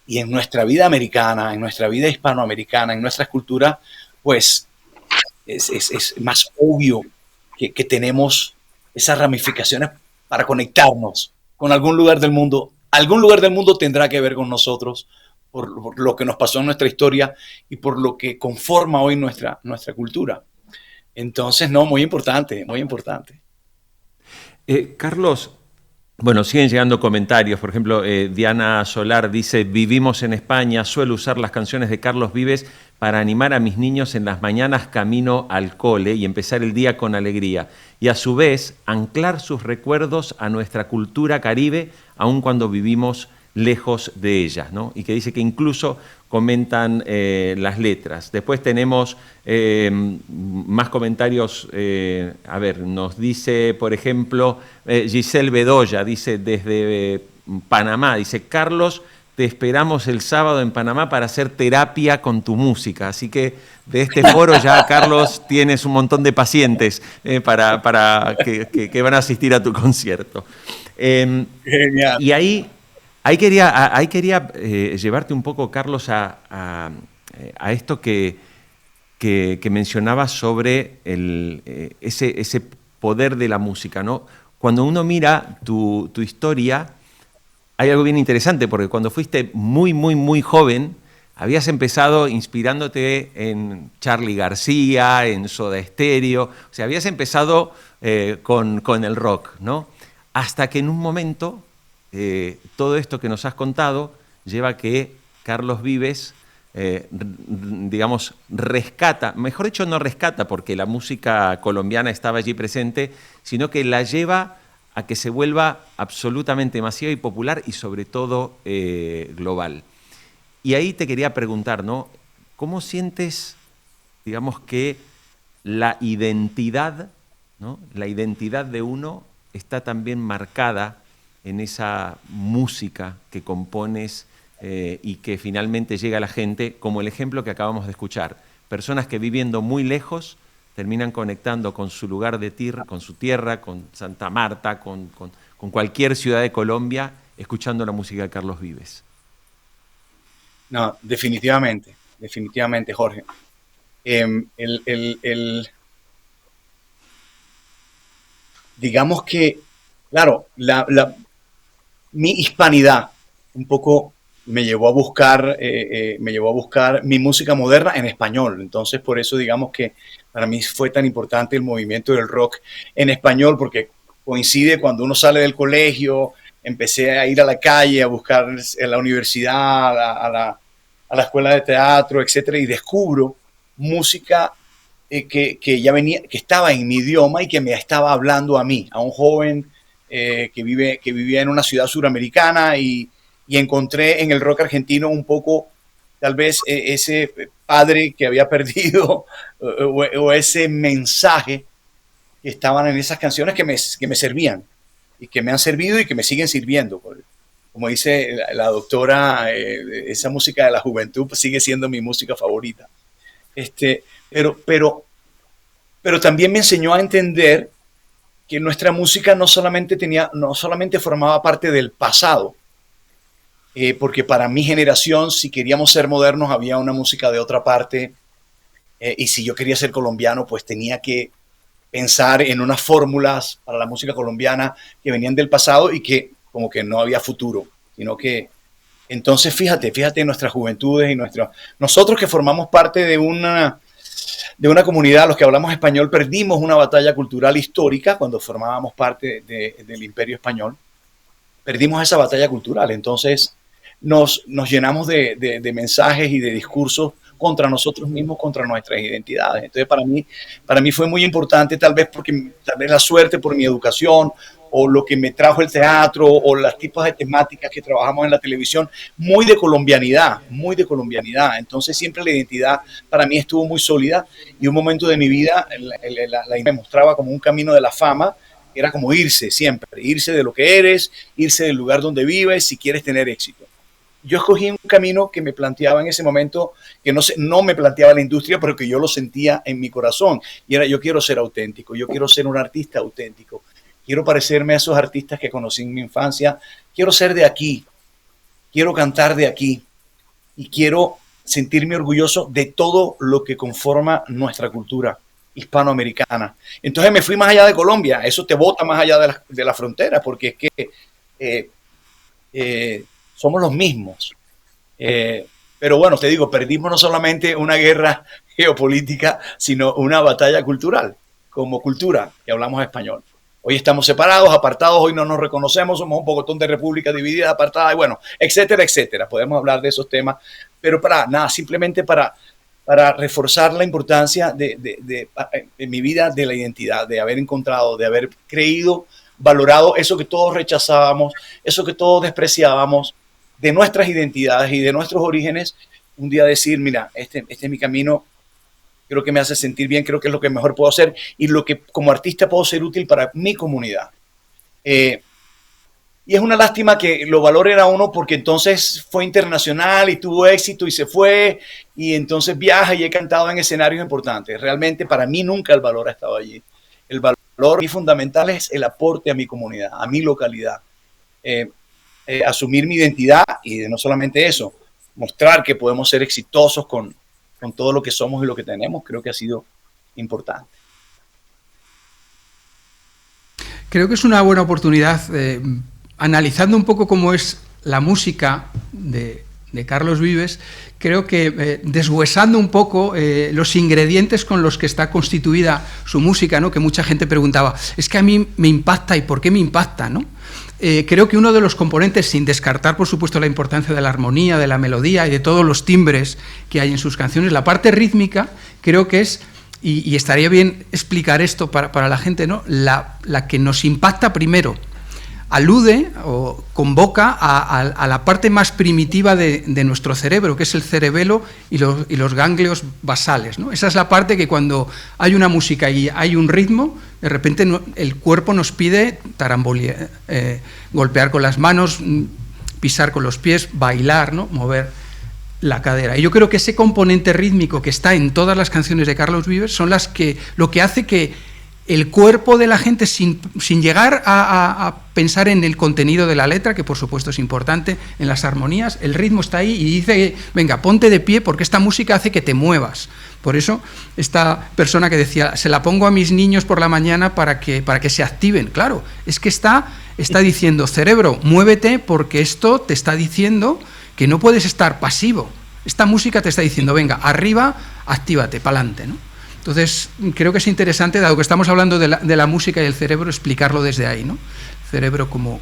Y en nuestra vida americana, en nuestra vida hispanoamericana, en nuestras culturas, pues es más obvio que tenemos esas ramificaciones para conectarnos con algún lugar del mundo. Algún lugar del mundo tendrá que ver con nosotros por lo que nos pasó en nuestra historia y por lo que conforma hoy nuestra cultura. Entonces, no, muy importante, muy importante. Carlos, bueno, siguen llegando comentarios. Por ejemplo, Diana Solar dice: vivimos en España, suelo usar las canciones de Carlos Vives para animar a mis niños en las mañanas camino al cole y empezar el día con alegría. Y a su vez, anclar sus recuerdos a nuestra cultura caribe, aun cuando vivimos lejos de ellas, ¿no? Y que dice que incluso comentan las letras. Después tenemos más comentarios. A ver, nos dice, por ejemplo, Giselle Bedoya, dice desde Panamá, dice: Carlos, te esperamos el sábado en Panamá para hacer terapia con tu música. Así que de este foro ya, Carlos, tienes un montón de pacientes para que van a asistir a tu concierto. Genial. Y ahí quería llevarte un poco, Carlos, a esto que mencionabas sobre ese poder de la música, ¿no? Cuando uno mira tu historia, hay algo bien interesante, porque cuando fuiste muy, muy, muy joven, habías empezado inspirándote en Charly García, en Soda Stereo, o sea, habías empezado con el rock, ¿no? Hasta que en un momento todo esto que nos has contado lleva a que Carlos Vives, digamos, rescata, mejor dicho, no rescata porque la música colombiana estaba allí presente, sino que la lleva a que se vuelva absolutamente masiva y popular y sobre todo global. Y ahí te quería preguntar, ¿no? ¿Cómo sientes, digamos, que la identidad, ¿no? La identidad de uno está también marcada en esa música que compones y que finalmente llega a la gente, como el ejemplo que acabamos de escuchar? Personas que viviendo muy lejos terminan conectando con su lugar de tierra, con su tierra, con Santa Marta, con cualquier ciudad de Colombia, escuchando la música de Carlos Vives. No, definitivamente, Jorge. Digamos que, claro, mi hispanidad un poco me llevó a buscar mi música moderna en español. Entonces, por eso digamos que para mí fue tan importante el movimiento del rock en español, porque coincide cuando uno sale del colegio, empecé a ir a la calle a buscar en la universidad, a la escuela de teatro, etcétera, y descubro música que ya venía, que estaba en mi idioma y que me estaba hablando a mí, a un joven que vivía en una ciudad suramericana, y encontré en el rock argentino un poco, tal vez, ese padre que había perdido o ese mensaje que estaban en esas canciones que me servían y que me han servido y que me siguen sirviendo. Como dice la doctora, esa música de la juventud pues sigue siendo mi música favorita. Pero también me enseñó a entender que nuestra música no solamente formaba parte del pasado, porque para mi generación, si queríamos ser modernos, había una música de otra parte, y si yo quería ser colombiano, pues tenía que pensar en unas fórmulas para la música colombiana que venían del pasado y que como que no había futuro, sino que entonces fíjate en nuestras juventudes y nosotros que formamos parte de una comunidad, los que hablamos español, perdimos una batalla cultural histórica cuando formábamos parte del Imperio Español. Perdimos esa batalla cultural, entonces nos llenamos de mensajes y de discursos contra nosotros mismos, contra nuestras identidades. Entonces para mí fue muy importante, tal vez la suerte por mi educación o lo que me trajo el teatro o los tipos de temáticas que trabajamos en la televisión, muy de colombianidad. Entonces siempre la identidad para mí estuvo muy sólida, y un momento de mi vida me mostraba como un camino de la fama. Era como irse siempre, irse de lo que eres, irse del lugar donde vives si quieres tener éxito. yo escogí un camino que me planteaba en ese momento, que no me planteaba la industria, pero que yo lo sentía en mi corazón. Y era, yo quiero ser auténtico, yo quiero ser un artista auténtico. Quiero parecerme a esos artistas que conocí en mi infancia. Quiero ser de aquí. Quiero cantar de aquí. Y quiero sentirme orgulloso de todo lo que conforma nuestra cultura hispanoamericana. Entonces me fui más allá de Colombia. Eso te bota más allá de la frontera, porque es que somos los mismos. Pero bueno, te digo, perdimos no solamente una guerra geopolítica, sino una batalla cultural, como cultura, que hablamos español. Hoy estamos separados, apartados, hoy no nos reconocemos, somos un pocotón de repúblicas divididas, apartadas, y bueno, etcétera, etcétera. Podemos hablar de esos temas, pero para nada, simplemente para reforzar la importancia en mi vida de la identidad, de haber encontrado, de haber creído, valorado eso que todos rechazábamos, eso que todos despreciábamos, de nuestras identidades y de nuestros orígenes. Un día decir, mira, este es mi camino, creo que me hace sentir bien, creo que es lo que mejor puedo hacer y lo que como artista puedo ser útil para mi comunidad. Y es una lástima que lo valoren a uno, porque entonces fue internacional y tuvo éxito y se fue, y entonces viaja y he cantado en escenarios importantes. Realmente para mí nunca el valor ha estado allí. El valor fundamental es el aporte a mi comunidad, a mi localidad. Asumir mi identidad y no solamente eso, mostrar que podemos ser exitosos con todo lo que somos y lo que tenemos, creo que ha sido importante. Creo que es una buena oportunidad, analizando un poco cómo es la música de Carlos Vives, creo que deshuesando un poco los ingredientes con los que está constituida su música, ¿no? Que mucha gente preguntaba, es que a mí me impacta, ¿y por qué me impacta, no? Creo que uno de los componentes, sin descartar por supuesto la importancia de la armonía, de la melodía y de todos los timbres que hay en sus canciones, la parte rítmica creo que es, y estaría bien explicar esto para la gente, ¿no? La que nos impacta primero, alude o convoca a la parte más primitiva de nuestro cerebro, que es el cerebelo y los ganglios basales, ¿no? Esa es la parte que cuando hay una música y hay un ritmo, de repente el cuerpo nos pide tarambolear, golpear con las manos, pisar con los pies, bailar, ¿no? Mover la cadera. Y yo creo que ese componente rítmico que está en todas las canciones de Carlos Vives son lo que hace que el cuerpo de la gente, sin llegar a pensar en el contenido de la letra, que por supuesto es importante, en las armonías, el ritmo está ahí y dice, venga, ponte de pie porque esta música hace que te muevas. Por eso esta persona que decía, se la pongo a mis niños por la mañana para que se activen. Claro, es que está diciendo, cerebro, muévete porque esto te está diciendo que no puedes estar pasivo. Esta música te está diciendo, venga, arriba, actívate, pa'lante, ¿no? Entonces, creo que es interesante, dado que estamos hablando de la música y el cerebro, explicarlo desde ahí, ¿no? El cerebro como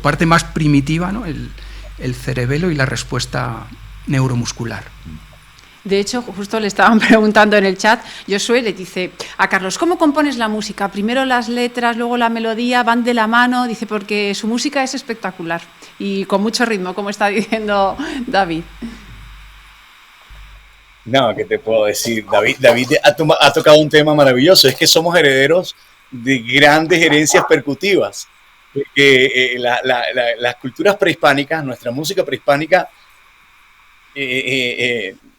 parte más primitiva, ¿no? El cerebelo y la respuesta neuromuscular. De hecho, justo le estaban preguntando en el chat, Josué le dice a Carlos, ¿cómo compones la música? Primero las letras, luego la melodía, van de la mano, dice, porque su música es espectacular y con mucho ritmo, como está diciendo David. No, ¿qué te puedo decir? David ha tocado un tema maravilloso, es que somos herederos de grandes herencias percutivas, porque las culturas prehispánicas, nuestra música prehispánica,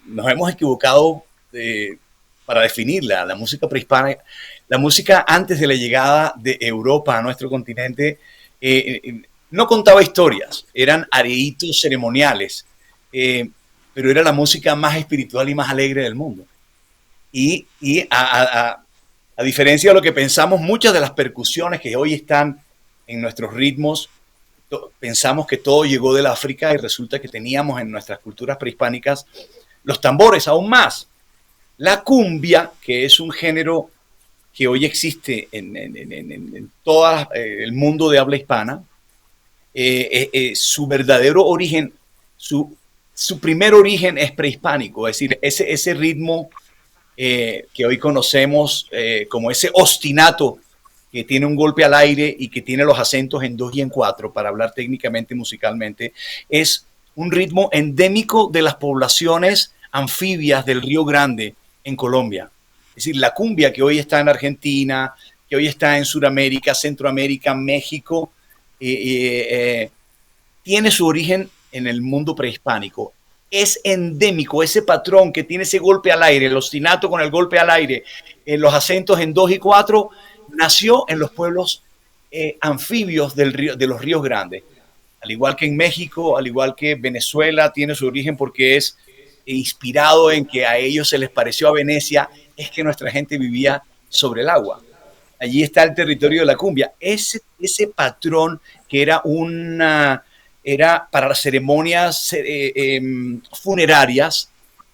nos hemos equivocado para definirla. La música prehispánica, la música antes de la llegada de Europa a nuestro continente, no contaba historias, eran areitos ceremoniales, pero era la música más espiritual y más alegre del mundo. Y a diferencia de lo que pensamos, muchas de las percusiones que hoy están en nuestros ritmos, pensamos que todo llegó del África y resulta que teníamos en nuestras culturas prehispánicas los tambores aún más. La cumbia, que es un género que hoy existe en todo el mundo de habla hispana, su verdadero origen, su primer origen es prehispánico, es decir, ese ritmo que hoy conocemos como ese ostinato que tiene un golpe al aire y que tiene los acentos en 2 y en 4, para hablar técnicamente, musicalmente, es un ritmo endémico de las poblaciones anfibias del Río Grande en Colombia. Es decir, la cumbia que hoy está en Argentina, que hoy está en Sudamérica, Centroamérica, México, tiene su origen en el mundo prehispánico. Es endémico ese patrón que tiene ese golpe al aire, el ostinato con el golpe al aire, los acentos en 2 y 4, nació en los pueblos anfibios de los ríos grandes. Al igual que en México, al igual que Venezuela tiene su origen porque es inspirado en que a ellos se les pareció a Venecia, es que nuestra gente vivía sobre el agua. Allí está el territorio de la cumbia. Ese patrón que era para las ceremonias funerarias,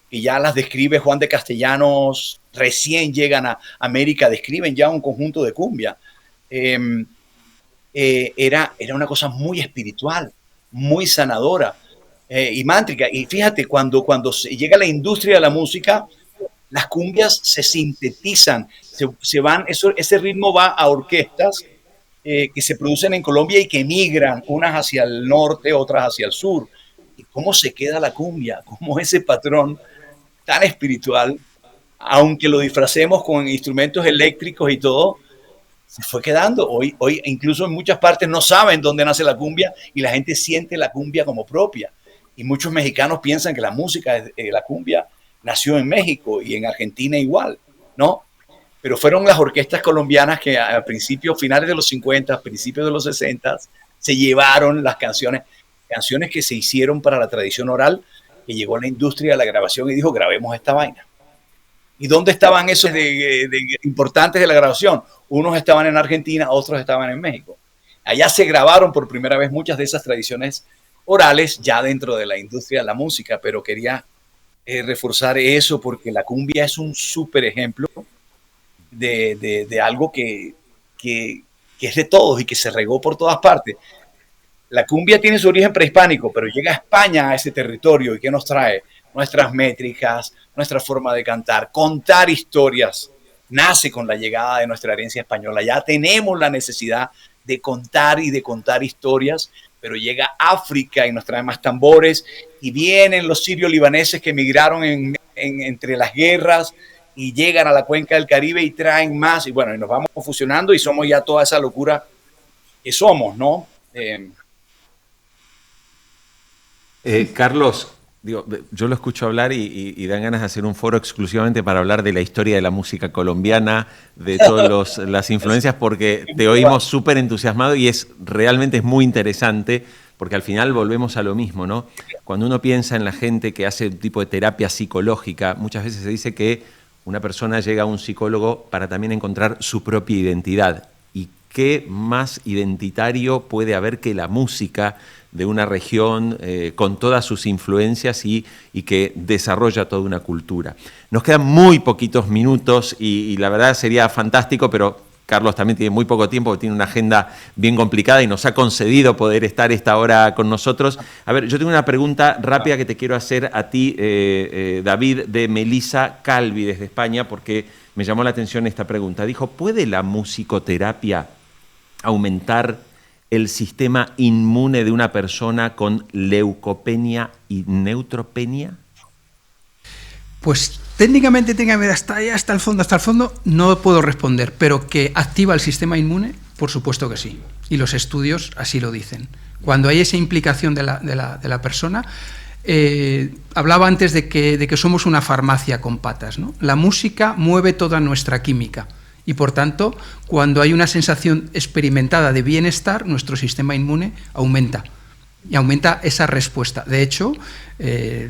que ya las describe Juan de Castellanos, recién llegan a América, describen ya un conjunto de cumbia. Era una cosa muy espiritual, muy sanadora y mántrica. Y fíjate, cuando llega la industria de la música, las cumbias se sintetizan, se van, ese ritmo va a orquestas que se producen en Colombia y que migran, unas hacia el norte, otras hacia el sur. ¿Y cómo se queda la cumbia? Cómo ese patrón tan espiritual, aunque lo disfracemos con instrumentos eléctricos y todo, se fue quedando. Hoy incluso en muchas partes no saben dónde nace la cumbia y la gente siente la cumbia como propia. Y muchos mexicanos piensan que la música de la cumbia nació en México y en Argentina igual, ¿no? Pero fueron las orquestas colombianas que a principios, finales de los 50, principios de los 60, se llevaron las canciones que se hicieron para la tradición oral, que llegó a la industria de la grabación y dijo, grabemos esta vaina. ¿Y dónde estaban esos importantes de la grabación? Unos estaban en Argentina, otros estaban en México. Allá se grabaron por primera vez muchas de esas tradiciones orales ya dentro de la industria de la música, pero quería reforzar eso porque la cumbia es un súper ejemplo de algo que es de todos y que se regó por todas partes. La cumbia tiene su origen prehispánico, pero llega a España, a ese territorio, y ¿qué nos trae? Nuestras métricas, nuestra forma de cantar, contar historias. Nace con la llegada de nuestra herencia española. Ya tenemos la necesidad de contar y de contar historias, pero llega África y nos trae más tambores, y vienen los sirio-libaneses que emigraron entre las guerras y llegan a la cuenca del Caribe y traen más, y bueno, y nos vamos fusionando y somos ya toda esa locura que somos, ¿no? Carlos, digo, yo lo escucho hablar y dan ganas de hacer un foro exclusivamente para hablar de la historia de la música colombiana, de todas las influencias, porque te oímos súper entusiasmado y realmente es muy interesante, porque al final volvemos a lo mismo, ¿no? Cuando uno piensa en la gente que hace un tipo de terapia psicológica, muchas veces se dice que una persona llega a un psicólogo para también encontrar su propia identidad. ¿Y qué más identitario puede haber que la música de una región con todas sus influencias y que desarrolla toda una cultura? Nos quedan muy poquitos minutos y la verdad sería fantástico, pero Carlos también tiene muy poco tiempo, tiene una agenda bien complicada y nos ha concedido poder estar esta hora con nosotros. A ver, yo tengo una pregunta rápida que te quiero hacer a ti, David, de Melissa Calvi desde España, porque me llamó la atención esta pregunta. Dijo, ¿puede la musicoterapia aumentar el sistema inmune de una persona con leucopenia y neutropenia? Pues técnicamente hasta el fondo, no puedo responder, pero que activa el sistema inmune, por supuesto que sí. Y los estudios así lo dicen. Cuando hay esa implicación de la persona, hablaba antes de que somos una farmacia con patas, ¿no? La música mueve toda nuestra química. Y por tanto, cuando hay una sensación experimentada de bienestar, nuestro sistema inmune aumenta. Y aumenta esa respuesta. De hecho,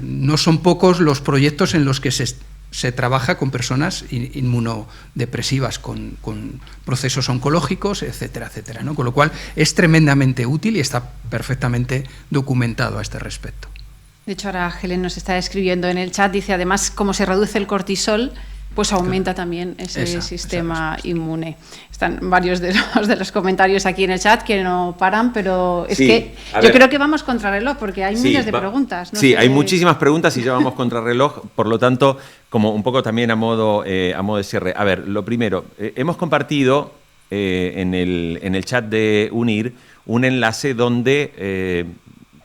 no son pocos los proyectos en los que se trabaja con personas inmunodepresivas, con procesos oncológicos, etcétera, etcétera, ¿no? Con lo cual es tremendamente útil y está perfectamente documentado a este respecto. De hecho, ahora Helen nos está escribiendo en el chat, dice además, como se reduce el cortisol, pues aumenta también ese sistema inmune. Están varios de los comentarios aquí en el chat que no paran, pero es que yo creo que vamos contra reloj porque hay miles de preguntas. No sé hay muchísimas preguntas y ya vamos contra reloj, por lo tanto, como un poco también a modo de cierre. A ver, lo primero, hemos compartido en el chat de UNIR un enlace donde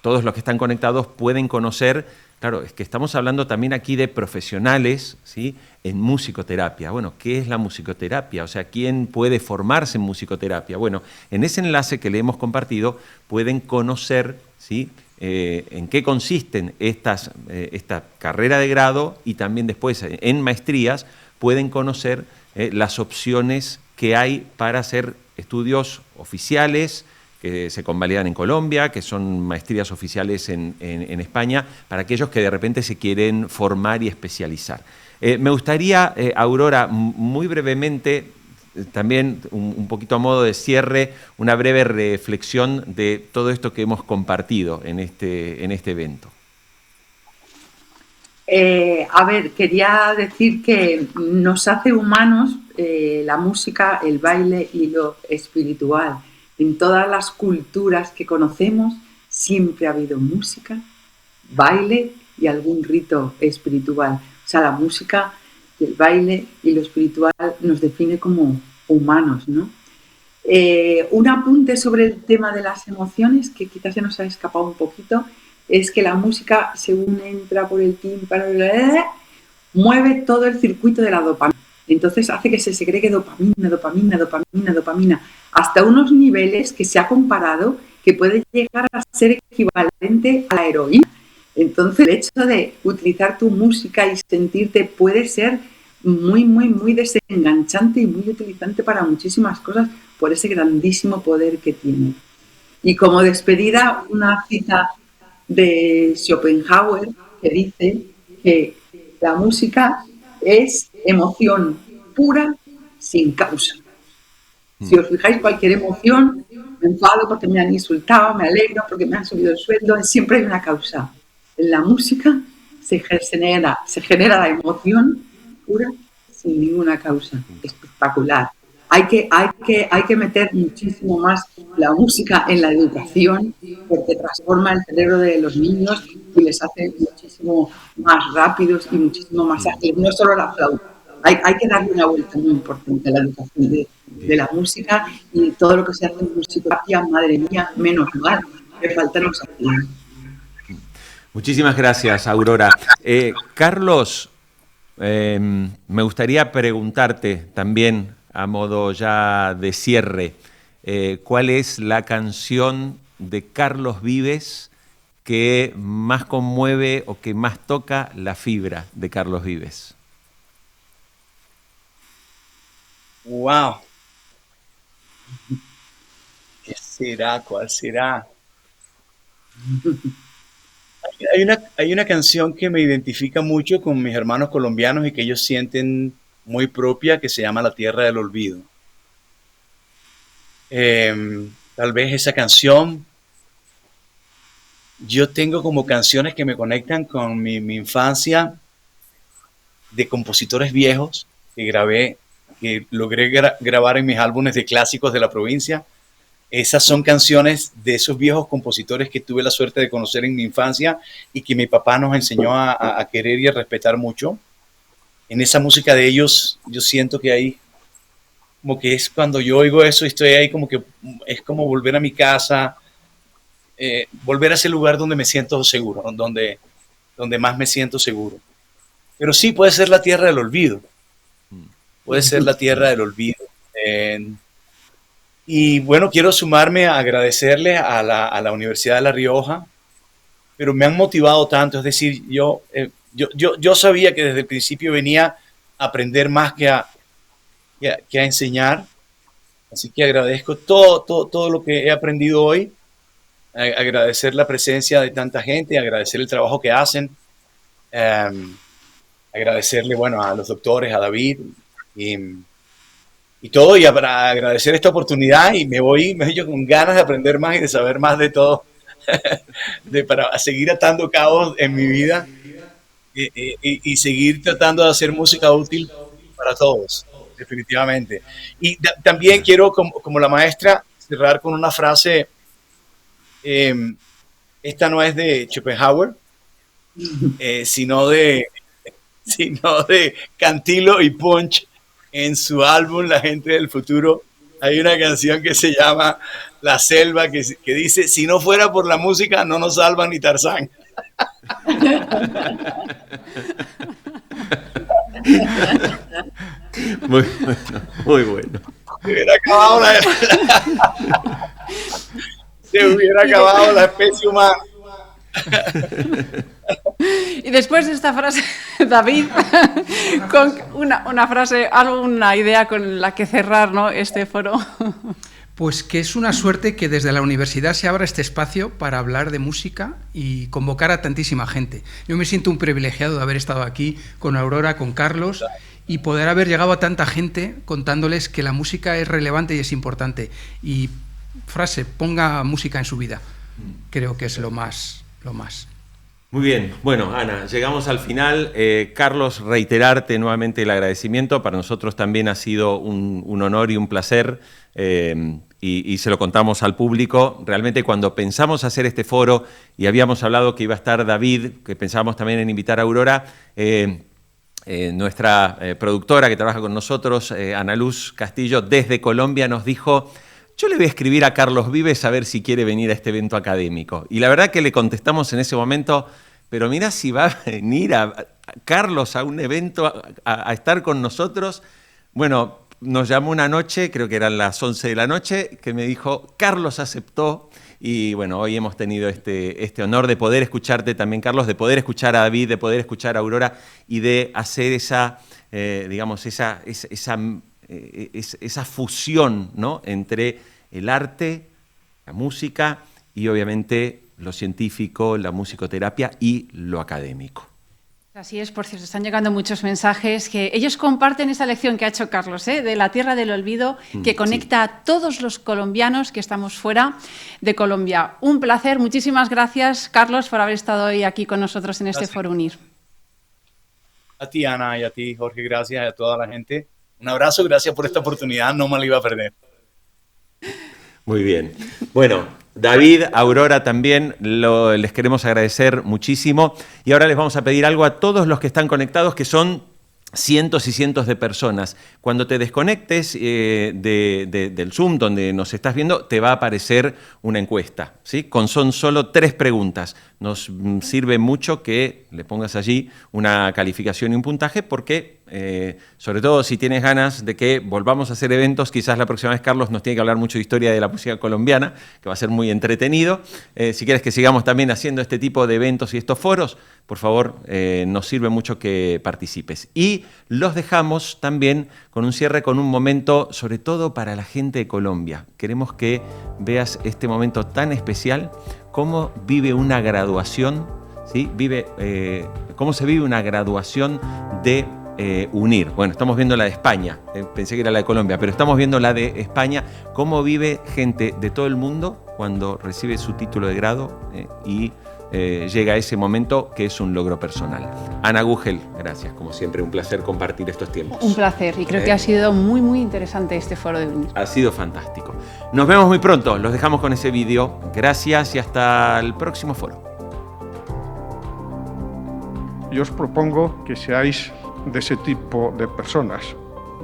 todos los que están conectados pueden conocer. Claro, es que estamos hablando también aquí de profesionales, ¿sí?, en musicoterapia. Bueno, ¿qué es la musicoterapia? O sea, ¿quién puede formarse en musicoterapia? Bueno, en ese enlace que le hemos compartido pueden conocer, ¿sí?, en qué consisten esta carrera de grado, y también después en maestrías pueden conocer las opciones que hay para hacer estudios oficiales que se convalidan en Colombia, que son maestrías oficiales en España, para aquellos que de repente se quieren formar y especializar. Me gustaría, Aurora, muy brevemente, también un poquito a modo de cierre, una breve reflexión de todo esto que hemos compartido en este evento. A ver, quería decir que nos hace humanos la música, el baile y lo espiritual. En todas las culturas que conocemos siempre ha habido música, baile y algún rito espiritual. O sea, la música, el baile y lo espiritual nos define como humanos, ¿no? Un apunte sobre el tema de las emociones, que quizás se nos ha escapado un poquito, es que la música, según entra por el tímpano, mueve todo el circuito de la dopamina. Entonces hace que se segregue dopamina, hasta unos niveles que se ha comparado que puede llegar a ser equivalente a la heroína. Entonces el hecho de utilizar tu música y sentirte puede ser muy, muy, muy desenganchante y muy utilizante para muchísimas cosas por ese grandísimo poder que tiene. Y como despedida, una cita de Schopenhauer que dice que la música es emoción pura sin causa. Si os fijáis, cualquier emoción, me enfado porque me han insultado, me alegro porque me han subido el sueldo, siempre hay una causa. En la música se genera la emoción pura sin ninguna causa. Espectacular. Hay que meter muchísimo más la música en la educación, porque transforma el cerebro de los niños y les hace muchísimo más rápidos y muchísimo más ágiles. No solo la flauta. Hay que darle una vuelta muy importante a la educación de la música, y todo lo que se hace en musicoterapia, madre mía, menos mal, me faltan los apoyos. Muchísimas gracias, Aurora. Carlos, me gustaría preguntarte también, a modo ya de cierre, ¿cuál es la canción de Carlos Vives que más conmueve o que más toca la fibra de Carlos Vives? ¡Wow! ¿Qué será? ¿Cuál será? Hay una canción que me identifica mucho con mis hermanos colombianos y que ellos sienten muy propia, que se llama La Tierra del Olvido. Tal vez esa canción, yo tengo como canciones que me conectan con mi infancia, de compositores viejos que logré grabar en mis álbumes de clásicos de la provincia. Esas son canciones de esos viejos compositores que tuve la suerte de conocer en mi infancia y que mi papá nos enseñó a querer y a respetar mucho. En esa música de ellos, yo siento que ahí, como que es cuando yo oigo eso, estoy ahí como que es como volver a mi casa, volver a ese lugar donde me siento seguro, donde más me siento seguro. Pero sí, puede ser La Tierra del Olvido. Puede ser La Tierra del Olvido. Y bueno, quiero sumarme a agradecerle a la Universidad de La Rioja, pero me han motivado tanto. Es decir, yo sabía que desde el principio venía a aprender más que a enseñar. Así que agradezco todo lo que he aprendido hoy. Agradecer la presencia de tanta gente, agradecer el trabajo que hacen. Agradecerle, bueno, a los doctores, a David y todo, y para agradecer esta oportunidad, y me voy con ganas de aprender más y de saber más de todo, para seguir atando cabos en mi vida y seguir tratando de hacer música útil para todos, definitivamente. Y también quiero, como la maestra, cerrar con una frase. Esta no es de Schopenhauer, sino de Cantilo y Punch. En su álbum La Gente del Futuro hay una canción que se llama La Selva, que dice: si no fuera por la música no nos salvan ni Tarzán. Muy bueno, muy bueno. Se hubiera acabado la especie humana. Y después de esta frase, David, con una frase, alguna idea con la que cerrar, ¿no?, este foro. Pues que es una suerte que desde la universidad se abra este espacio para hablar de música y convocar a tantísima gente. Yo me siento un privilegiado de haber estado aquí con Aurora, con Carlos, y poder haber llegado a tanta gente contándoles que la música es relevante y es importante. Y frase, ponga música en su vida. Creo que es lo más. Muy bien, bueno, Ana, llegamos al final. Carlos, reiterarte nuevamente el agradecimiento. Para nosotros también ha sido un honor y un placer, y se lo contamos al público. Realmente cuando pensamos hacer este foro y habíamos hablado que iba a estar David, que pensábamos también en invitar a Aurora, nuestra productora que trabaja con nosotros, Ana Luz Castillo, desde Colombia, nos dijo: yo le voy a escribir a Carlos Vives a ver si quiere venir a este evento académico. Y la verdad que le contestamos en ese momento: pero mira, si va a venir a Carlos a un evento a estar con nosotros. Bueno, nos llamó una noche, creo que eran las 11 de la noche, que me dijo: Carlos aceptó. Y bueno, hoy hemos tenido este honor de poder escucharte también, Carlos, de poder escuchar a David, de poder escuchar a Aurora y de hacer esa fusión, ¿no?, entre el arte, la música y obviamente lo científico, la musicoterapia y lo académico. Así es, por cierto, están llegando muchos mensajes que ellos comparten esa lección que ha hecho Carlos, de la tierra del olvido, que conecta a todos los colombianos que estamos fuera de Colombia. Un placer, muchísimas gracias, Carlos, por haber estado hoy aquí con nosotros en este Foro Unir. A ti, Ana, y a ti, Jorge, gracias, y a toda la gente. Un abrazo, gracias por esta oportunidad, no me la iba a perder. Muy bien. Bueno, David, Aurora también, les queremos agradecer muchísimo. Y ahora les vamos a pedir algo a todos los que están conectados, que son cientos y cientos de personas. Cuando te desconectes del Zoom donde nos estás viendo, te va a aparecer una encuesta, ¿sí? Son solo 3 preguntas. Nos sirve mucho que le pongas allí una calificación y un puntaje porque, sobre todo si tienes ganas de que volvamos a hacer eventos, quizás la próxima vez Carlos nos tiene que hablar mucho de historia de la música colombiana, que va a ser muy entretenido. Si quieres que sigamos también haciendo este tipo de eventos y estos foros, por favor, nos sirve mucho que participes. Y los dejamos también con un cierre, con un momento, sobre todo para la gente de Colombia. Queremos que veas este momento tan especial, cómo vive una graduación, ¿sí? Cómo se vive una graduación de UNIR. Bueno, estamos viendo la de España, pensé que era la de Colombia, pero estamos viendo la de España, cómo vive gente de todo el mundo cuando recibe su título de grado y llega a ese momento que es un logro personal. Ana Gugel, gracias, como siempre, un placer compartir estos tiempos. Un placer, y creo que ha sido muy, muy interesante este foro de UNIR. Ha sido fantástico. Nos vemos muy pronto, los dejamos con ese vídeo. Gracias y hasta el próximo foro. Yo os propongo que seáis de ese tipo de personas,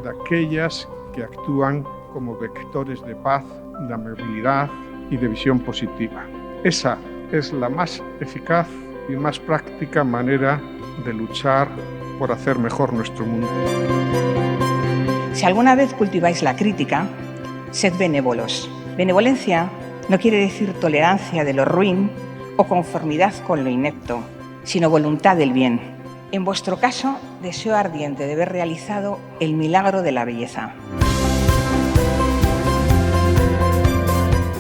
de aquellas que actúan como vectores de paz, de amabilidad y de visión positiva. Esa es la más eficaz y más práctica manera de luchar por hacer mejor nuestro mundo. Si alguna vez cultiváis la crítica, sed benévolos. Benevolencia no quiere decir tolerancia de lo ruin o conformidad con lo inepto, sino voluntad del bien. En vuestro caso, deseo ardiente de ver realizado el milagro de la belleza.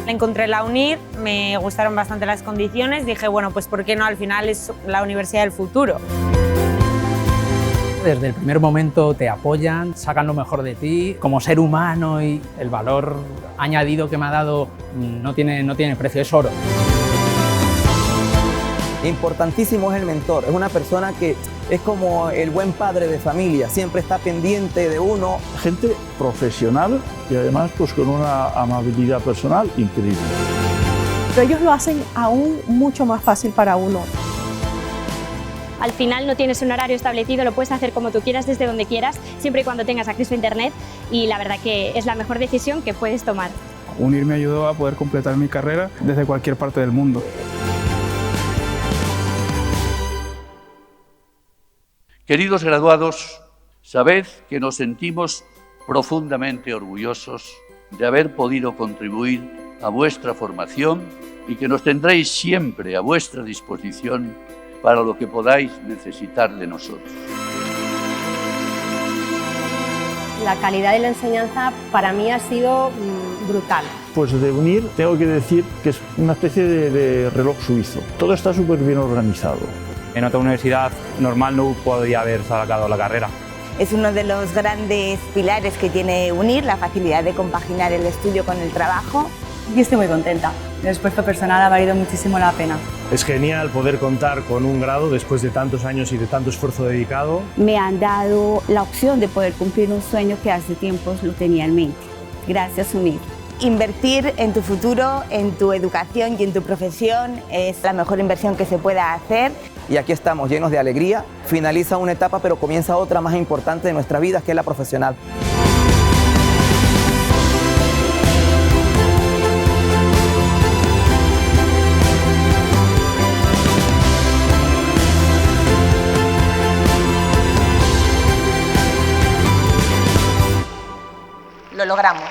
Encontré la UNIR, me gustaron bastante las condiciones, dije, bueno, pues ¿por qué no? Al final es la universidad del futuro. Desde el primer momento te apoyan, sacan lo mejor de ti, como ser humano, y el valor añadido que me ha dado no tiene precio, es oro. Importantísimo es el mentor, es una persona que es como el buen padre de familia, siempre está pendiente de uno. Gente profesional y además pues con una amabilidad personal increíble. Pero ellos lo hacen aún mucho más fácil para uno. Al final no tienes un horario establecido, lo puedes hacer como tú quieras, desde donde quieras, siempre y cuando tengas acceso a internet, y la verdad que es la mejor decisión que puedes tomar. UNIR me ayudó a poder completar mi carrera desde cualquier parte del mundo. Queridos graduados, sabed que nos sentimos profundamente orgullosos de haber podido contribuir a vuestra formación y que nos tendréis siempre a vuestra disposición para lo que podáis necesitar de nosotros. La calidad de la enseñanza para mí ha sido brutal. Pues de UNIR tengo que decir que es una especie de reloj suizo. Todo está súper bien organizado. En otra universidad normal no podría haber sacado la carrera. Es uno de los grandes pilares que tiene UNIR, la facilidad de compaginar el estudio con el trabajo. Yo estoy muy contenta. El esfuerzo personal ha valido muchísimo la pena. Es genial poder contar con un grado después de tantos años y de tanto esfuerzo dedicado. Me han dado la opción de poder cumplir un sueño que hace tiempos lo tenía en mente. Gracias, UNIR. Invertir en tu futuro, en tu educación y en tu profesión es la mejor inversión que se pueda hacer. Y aquí estamos llenos de alegría. Finaliza una etapa, pero comienza otra más importante de nuestra vida, que es la profesional. Lo logramos.